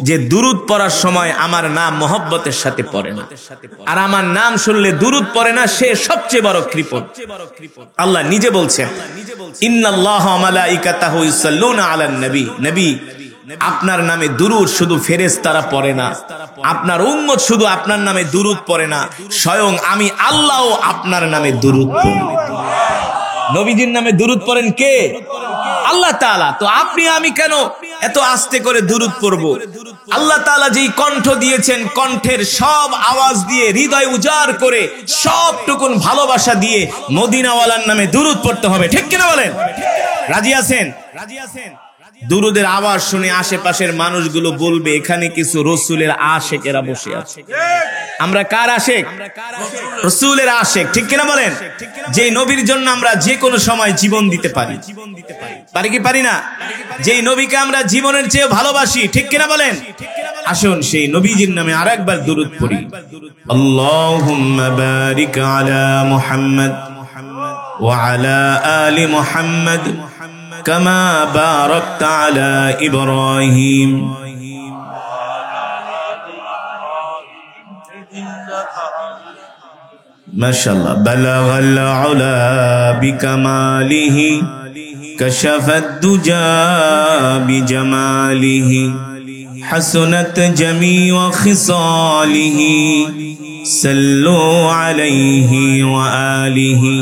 যে দুরুদ পড়ার সময় আমার নাম মহব্বতের সাথে পড়ে না আর আমার নাম শুনলে দুরুদ পড়ে না সে সবচেয়ে বড় কৃপণ আল্লাহ নিজে বলছেন ইন্নাল্লাহা ওয়া মালাইকাতাহু ইউসাল্লুনা আলান নবী নবী আপনার নামে দুরূদ শুধু ফেরেশতারা পড়ে না, আপনার উম্মত শুধু আপনার নামে দুরূদ পড়ে না, স্বয়ং আমি আল্লাহও আপনার নামে দুরূদ পড়ি। নবীজির নামে দুরূদ পড়েন কে? আল্লাহ তাআলা। তো আপনি আমি কেন এত আস্তে করে দুরূদ পড়ব? আল্লাহ তাআলা যেই কণ্ঠ দিয়েছেন, কণ্ঠের সব আওয়াজ দিয়ে, হৃদয় উজাড় করে, সবটুকুন ভালোবাসা দিয়ে মদিনাওয়ালার নামে দুরূদ পড়তে হবে, ঠিক কিনা বলেন? রাজি আছেন? দুরূদের আওয়াজ শুনে আশেপাশের মানুষগুলো বলবে এখানে কিছু রাসূলের আশিকেরা বসে আছে। আমরা কার আশিক? রাসূলের আশিক, ঠিক কিনা বলেন? যেই নবীর জন্য আমরা যে কোনো সময় জীবন দিতে পারি, পারি কি পারি না? যেই নবীকে আমরা জীবনের চেয়ে ভালোবাসি, ঠিক কিনা বলেন? আসুন সেই নবীজির নামে আরেকবার দুরূদ পড়ি। আল্লাহুম্মা বারিক আলা মুহাম্মদ ওয়া আলা আলি মুহাম্মদ কামা বারাকতা আলা ইব্রাহিম। মাশাআল্লাহ। বালাগাল উলা বিকামালিহি কাশাফাদ দুজা বিজামালিহি হাসনাত জামিউ খিসালিহি সাল্লু আলাইহি ওয়া আলিহি।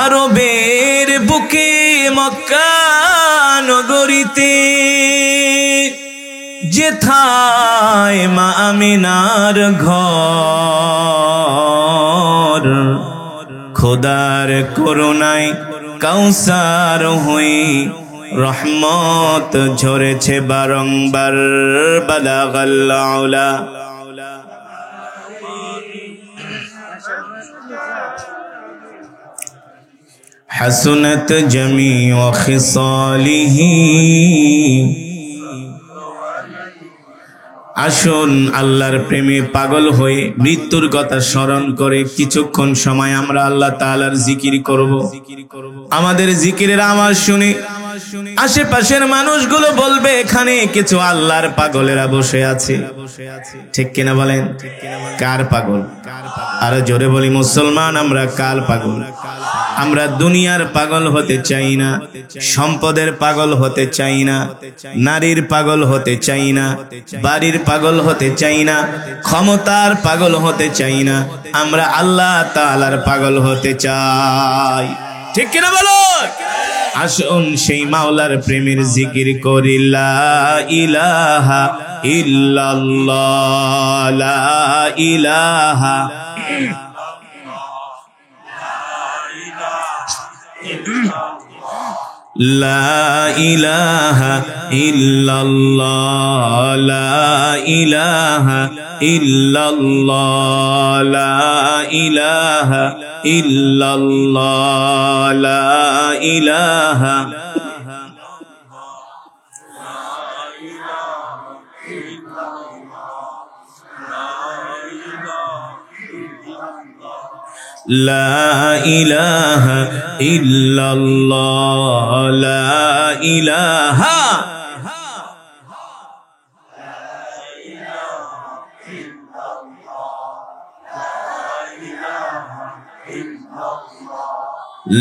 আরবের বুকে মক্কা নগরীতে যেথায় মা আমিনার ঘর, খোদার করুণায় কাউসার হয়ে রহমত ঝরেছে বারংবার। বালাগাল উলা। হাসনাত জামিউ খিসালিহি। আসুন আল্লাহর প্রেমে পাগল হয়ে মৃত্যুর কথা স্মরণ করে কিছুক্ষণ সময় আমরা আল্লাহ তাআলার জিকির করব। আমাদের জিকিরের আওয়াজ শুনে আশেপাশের মানুষগুলো বলবে এখানে কিছু আল্লাহর পাগলেরা বসে আছে, ঠিক কিনা বলেন? কার পাগল? আরো জোরে বলি মুসলমান, আমরা কার পাগল? আমরা দুনিয়ার পাগল হতে চাই না, সম্পদের পাগল হতে চাই না, নারীর পাগল হতে চাই না, বাড়ির পাগল হতে চাই না, ক্ষমতার পাগল হতে চাই না, আমরা আল্লাহ তাআলার পাগল হতে চাই, ঠিক কিনা বলো? আসুন সেই মাওলার প্রেমের জিকির করি। লা ইলাহা ইল্লাল্লাহ, লা ইলাহা লা ইলাহা ইল্লাল্লাহ, লা ইলাহা ইল্লাল্লাহ, লা ইলাহা ইল্লাল্লাহ, লা ইলাহা। লা ইলাহা ইল্লাল্লাহ, লা ইলাহা।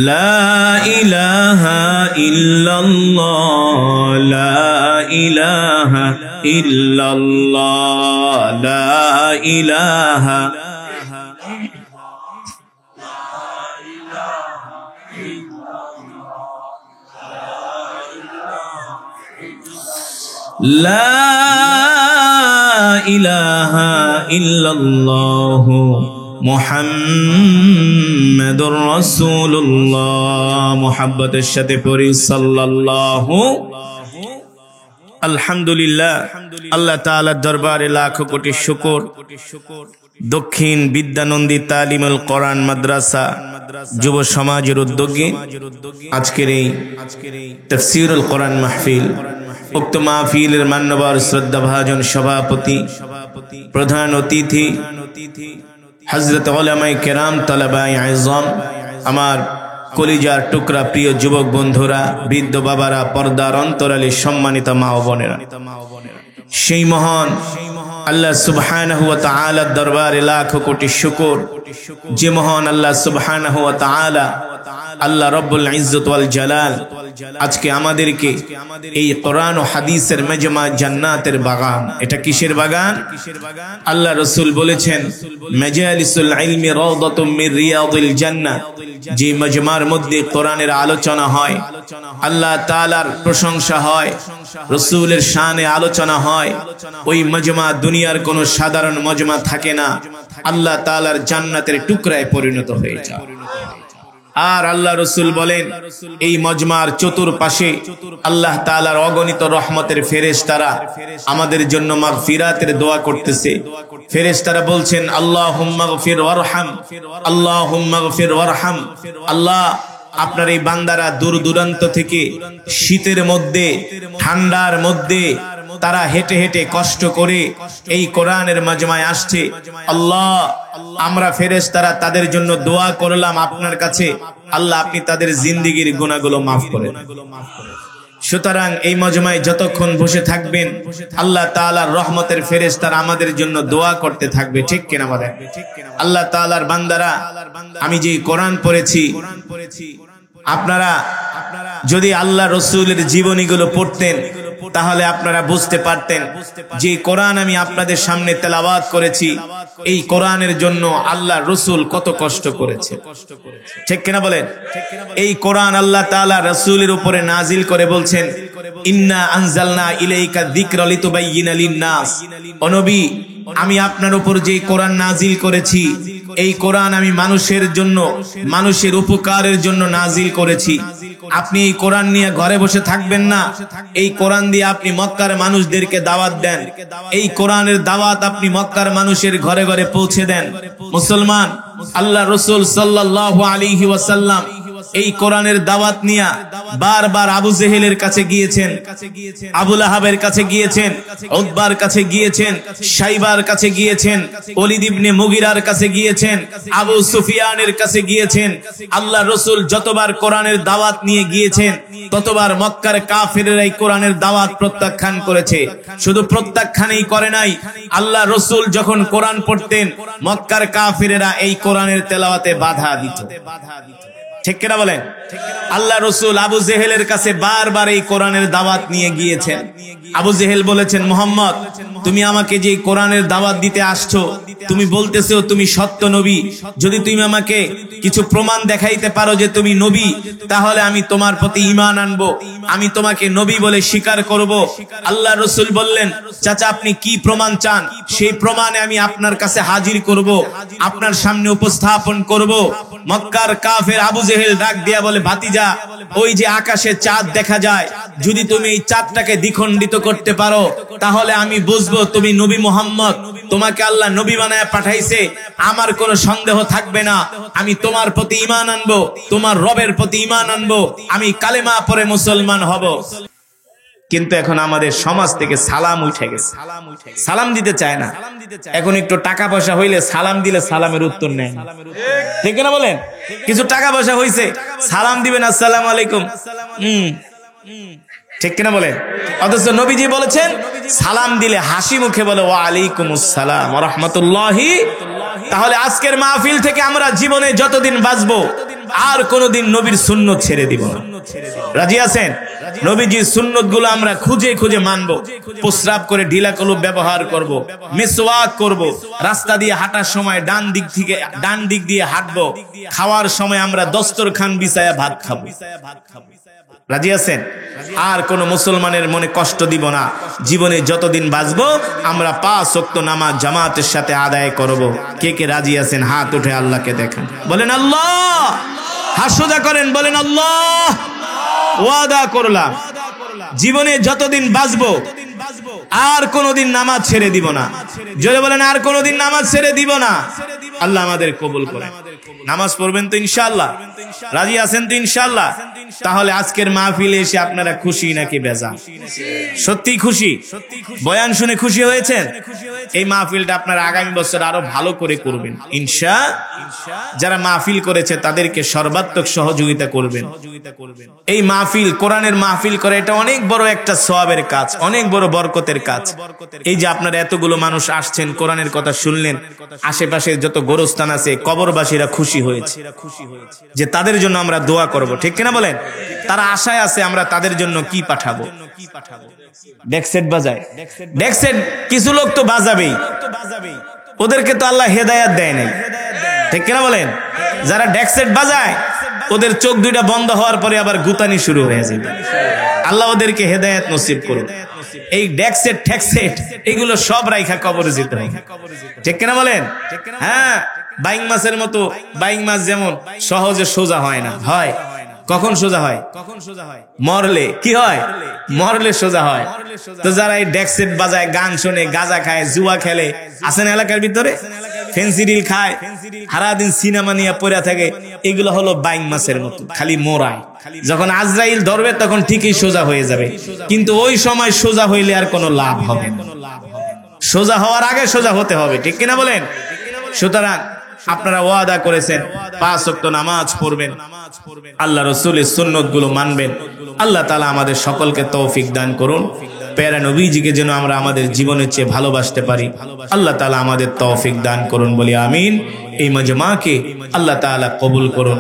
লা ইলাহা ইল্লাল্লাহ, লা ইলাহা ইল্লাল্লাহ, লা ইলাহা। লা ইলাহা ইল্লাল্লাহ মুহাম্মাদুর রাসূলুল্লাহ। মুহাব্বতের সাথে পড়ি সাল্লাল্লাহু। আলহামদুলিল্লাহ, আল্লাহ তাআলার দরবারে লাখো কোটি শুকর। দক্ষিণ বিদ্যানন্দী তালিমুল কোরআন মাদ্রাসা যুব সমাজের উদ্যোগে আজকের এই তাফসীরুল কোরআন মাহফিল, উক্ত মাহফিলের মান্যবর শ্রদ্ধাভাজন সভাপতি, প্রধান অতিথি হযরত উলামায়ে কেরাম, তালাবায়ে আযম, আমার কলিজার টুকরা প্রিয় যুবক বন্ধুরা, বৃদ্ধ বাবারা, পর্দার অন্তরালে সম্মানিত মা ও বোনেরা, সেই মহান আল্লাহ সুবহানাহু ওয়া তাআলার দরবারে লাখো কোটি শুকর, যে মহান আল্লাহ সুবহানাহু ওয়া তাআলা আল্লাহ রব্বুল ইজ্জত ওয়াল জালাল আজকে আমাদেরকে এই কোরআন ও হাদিসের মাজমা জান্নাতের বাগান, এটা কিসের বাগান? আল্লাহ রাসূল বলেছেন মাজালিসুল ইলমি রাওদাতুম মির রিয়াদিল জান্নাহ, যে মাজমার মধ্যে কোরআনের আলোচনা হয়, আল্লাহ তাআলার প্রশংসা হয়, রাসূলের শানে আলোচনা হয়, ওই মাজমা দুনিয়ার কোনো সাধারণ মাজমা থাকে না, আল্লাহ তাআলার জান্নাতের টুকরায় পরিণত হয়ে যায়। আর আল্লাহ রাসূল বলেন এই মজমার চতুর্পাশে আল্লাহ তাআলার অগণিত রহমতের ফেরেশতারা আমাদের জন্য মাগফিরাতের দোয়া করতেছে। ফেরেশতারা বলছেন আল্লাহুম্মা গফির ওয়ারহাম, আল্লাহুম্মা গফির ওয়ারহাম। আল্লাহ আপনার এই বান্দারা দূর দূরান্ত থেকে শীতের মধ্যে ঠান্ডার মধ্যে তারা হেঁটে হেঁটে কষ্ট করে এই কোরআনের মাজমায় আসছে, আল্লাহ আমরা ফেরেশতারা তাদের জন্য দোয়া করলাম আপনার কাছে, আল্লাহ আপনি তাদের জিন্দেগীর গুনাহগুলো মাফ করেন। সুতরাং এই মাজমায় যতক্ষণ বসে থাকবেন আল্লাহ তাআলার রহমতের ফেরেশতারা আমাদের জন্য দোয়া করতে থাকবে, ঠিক কিনা বলেন? আল্লাহ তাআলার বান্দারা, আমি যে কোরআন পড়েছি, আপনারা যদি আল্লাহ রাসূলের জীবনীগুলো পড়তেন তাহলে আপনারা বুঝতে পারতেন যে কোরআন আমি আপনাদের সামনে তেলাওয়াত করেছি, এই কোরআনের জন্য আল্লাহ রাসূল কত কষ্ট করেছে, ঠিক কিনা বলেন? এই কোরআন আল্লাহ তাআলা রাসূলের উপরে নাজিল করে বলছেন ইন্না আনজালনা ইলাইকা যিকরা লিতুবাইয়িনা লিন-নাস, ও নবী আমি আপনার উপর যে কোরআন নাজিল করেছি, এই কোরআন আমি মানুষের জন্য, মানুষের উপকারের জন্য নাজিল করেছি। আপনি এই কোরআন নিয়ে ঘরে বসে থাকবেন না, এই কোরআন দিয়ে আপনি মক্কার মানুষদেরকে দাওয়াত দেন, এই কোরআনের দাওয়াত আপনি মক্কার মানুষের ঘরে ঘরে পৌঁছে দেন। মুসলমান, আল্লাহ রাসূল সাল্লাল্লাহু আলাইহি ওয়াসাল্লাম এই কোরআনের দাওয়াত নিয়ে বারবার আবু জেহেলের কাছে গিয়েছেন, আবু লাহাবের কাছে গিয়েছেন, উতবার কাছে গিয়েছেন, শাইবার কাছে গিয়েছেন, ওলীদ ইবনে মুগিরার কাছে গিয়েছেন, আবু সুফিয়ানের কাছে গিয়েছেন। আল্লাহ রাসূল যতবার কোরআনের দাওয়াত নিয়ে গিয়েছেন ততবার মক্কার কাফেররা এই কোরআনের দাওয়াত প্রত্যাখ্যান করেছে। শুধু প্রত্যাখ্যানই করে নাই, আল্লাহ রাসূল যখন কোরআন পড়তেন মক্কার কাফেররা এই কোরআনের তেলাওয়াতে বাধা দিত, ঠিক কিনা বলেন? আল্লাহ রাসূল আবু জেহেলের কাছে বারবার এই কোরআনের দাওয়াত নিয়ে গিয়েছেন। আবু জেহেল বলেছেন মুহাম্মদ তুমি আমাকে যে কোরআনের দাওয়াত দিতে আসছো, তুমি বলতেছো তুমি সত্য নবী, যদি তুমি আমাকে কিছু প্রমাণ দেখাইতে পারো যে তুমি নবী, তাহলে আমি তোমার প্রতি ঈমান আনবো, আমি তোমাকে নবী বলে স্বীকার করব। আল্লাহ রাসূল বললেন চাচা আপনি কি প্রমাণ চান, সেই প্রমাণে আমি আপনার কাছে হাজির করব, আপনার সামনে উপস্থাপন করব। মক্কার কাফের আবু জেহেল ডাক দিয়া বলে ভাতিজা ওই যে আকাশে চাঁদ দেখা যায়, যদি তুমি এই চাঁদটাকে দ্বিখণ্ডিত করতে পারো তাহলে আমি বুঝবো তুমি নবী মুহাম্মদ, তোমাকে আল্লাহ নবী বানায় পাঠাইছে, আমার কোনো সন্দেহ থাকবে না, আমি তোমার প্রতি ঈমান আনবো, তোমার রবের প্রতি ঈমান আনবো, আমি কালেমা পড়ে মুসলমান হব। কিন্তু এখন আমাদের সমাজ থেকে সালাম উঠে গেছে, সালাম দিতে চায় না। এখন একটু টাকা পয়সা হইলে সালাম দিলে সালামের উত্তর নেয় না, ঠিক না বলেন? কিছু টাকা পয়সা হইছে সালাম দিবেন আসসালামু আলাইকুম, ঠিক কিনা বলেন? অথচ নবীজি বলেছেন সালাম দিলে হাসি মুখে বলে ওয়া আলাইকুমুস সালাম ওয়া রাহমাতুল্লাহি। তাহলে আজকের মাহফিল থেকে আমরা জীবনে যতদিন বাঁচবো আর কোনদিন নবীর সুন্নত ছেড়ে দিব না। রাজি আছেন? নবীজির সুন্নত গুলো আমরা খুঁজে খুঁজে মানবো, প্রস্রাব করে ঢিলা কলম ব্যবহার করব, মিসওয়াক করব, রাস্তা দিয়ে হাঁটার সময় ডান দিক দিয়ে হাঁটবো, খাওয়ার সময় আমরা দস্তরখান বিছায়া ভাত খাবো। রাজি আছেন? আর কোন মুসলমানের মনে কষ্ট দিব না। জীবনে যতদিন বাঁচবো আমরা 5 ওয়াক্ত নামাজ জামাতের সাথে আদায় করব। কে কে রাজি আছেন হাত উঠে আল্লাহকে দেখান, বলেন আল্লাহ। হাত সোজা করেন, বলেন আল্লাহ। ওয়াদা করলাম জীবনে যতদিন বাঁচবো আর কোনদিন নামাজ ছেড়ে দিব না। জোরে বলেন আর কোনদিন নামাজ ছেড়ে দিব না। আল্লাহ আমাদের কবুল করে। নামাজ পড়বেন তো ইনশাআল্লাহ? রাজি আছেন তো ইনশাআল্লাহ? তাহলে আজকের মাহফিলে এসে আপনারা খুশি নাকি বেজার? সত্যি খুশি? বয়ান শুনে খুশি হয়েছেন? এই মাহফিলটা আপনারা আগামী বছর আরো ভালো করে করবেন যারা মাহফিল করেছে তাদেরকে সর্বাত্মক সহযোগিতা করবেন। এই মাহফিল, কোরআনের মাহফিল করে, এটা অনেক বড় একটা সওয়াবের কাজ, অনেক বড় বরকতের কাজ। এই যে আপনারা এতগুলো মানুষ আসছেন, কোরআনের কথা শুনলেন, আশেপাশে যত গোরস্থান আছে কবরবাসীরা খুশি হয়েছে যে তাদের জন্য আমরা দোয়া করব, ঠিক কিনা বলেন? তারা আশায় আছে আমরা তাদের জন্য কি পাঠাবো। ডেক সেট বাজায়, ডেক সেট কিছু লোক তো বাজাবেই, ওদেরকে তো আল্লাহ হেদায়েত দেয় নাই, ঠিক কিনা বলেন? যারা ডেক সেট বাজায় ওদের চোখ দুইটা বন্ধ হওয়ার পরে আবার গুতানি শুরু হয়ে যাবে। আল্লাহ ওদেরকে হেদায়েত নসিব করুন। এই ডেক সেট ঠেক সেট এগুলো সব রাইখা কবরে যেতে হবে, ঠিক কিনা বলেন? হ্যাঁ, বাইং মাছের মতো, বাইং মাছ যেমন সহজে সোজা হয় না, হয় কখন সোজা হয়? মরলে। কি হয়? মরলে সোজা হয়। তো যারা এই ডেক সেট বাজায়, গান শোনে, গাঁজা খায়, জুয়া খেলে, আছেন এলাকার ভিতরে, ফেন্সিডিল খায়, সারাদিন সিনেমা নিয়ে পড়ে থাকে, এগুলো হলো বাইং মাছের মতো, খালি মোরায়। যখন আজরাইল ধরবে তখন ঠিকই সোজা হয়ে যাবে, কিন্তু ওই সময় সোজা হইলে আর কোনো লাভ হবে না। সোজা হওয়ার আগে সোজা হতে হবে, ঠিক কিনা বলেন? সুতরাং আপনারা ওয়াদা করেছেন 5 ওয়াক্ত নামাজ পড়বেন, আল্লাহ রাসূলের সুন্নাত গুলো মানবেন। আল্লাহ তাআলা আমাদের সকলকে তৌফিক দান করুন। প্যারা নবীজিকে যেন আমরা আমাদের জীবনের চেয়ে ভালোবাসতে পারি, আল্লাহ তাআলা আমাদের তৌফিক দান করুন বলি আমিন। এই মাজমাকে আল্লাহ তাআলা কবুল করুন।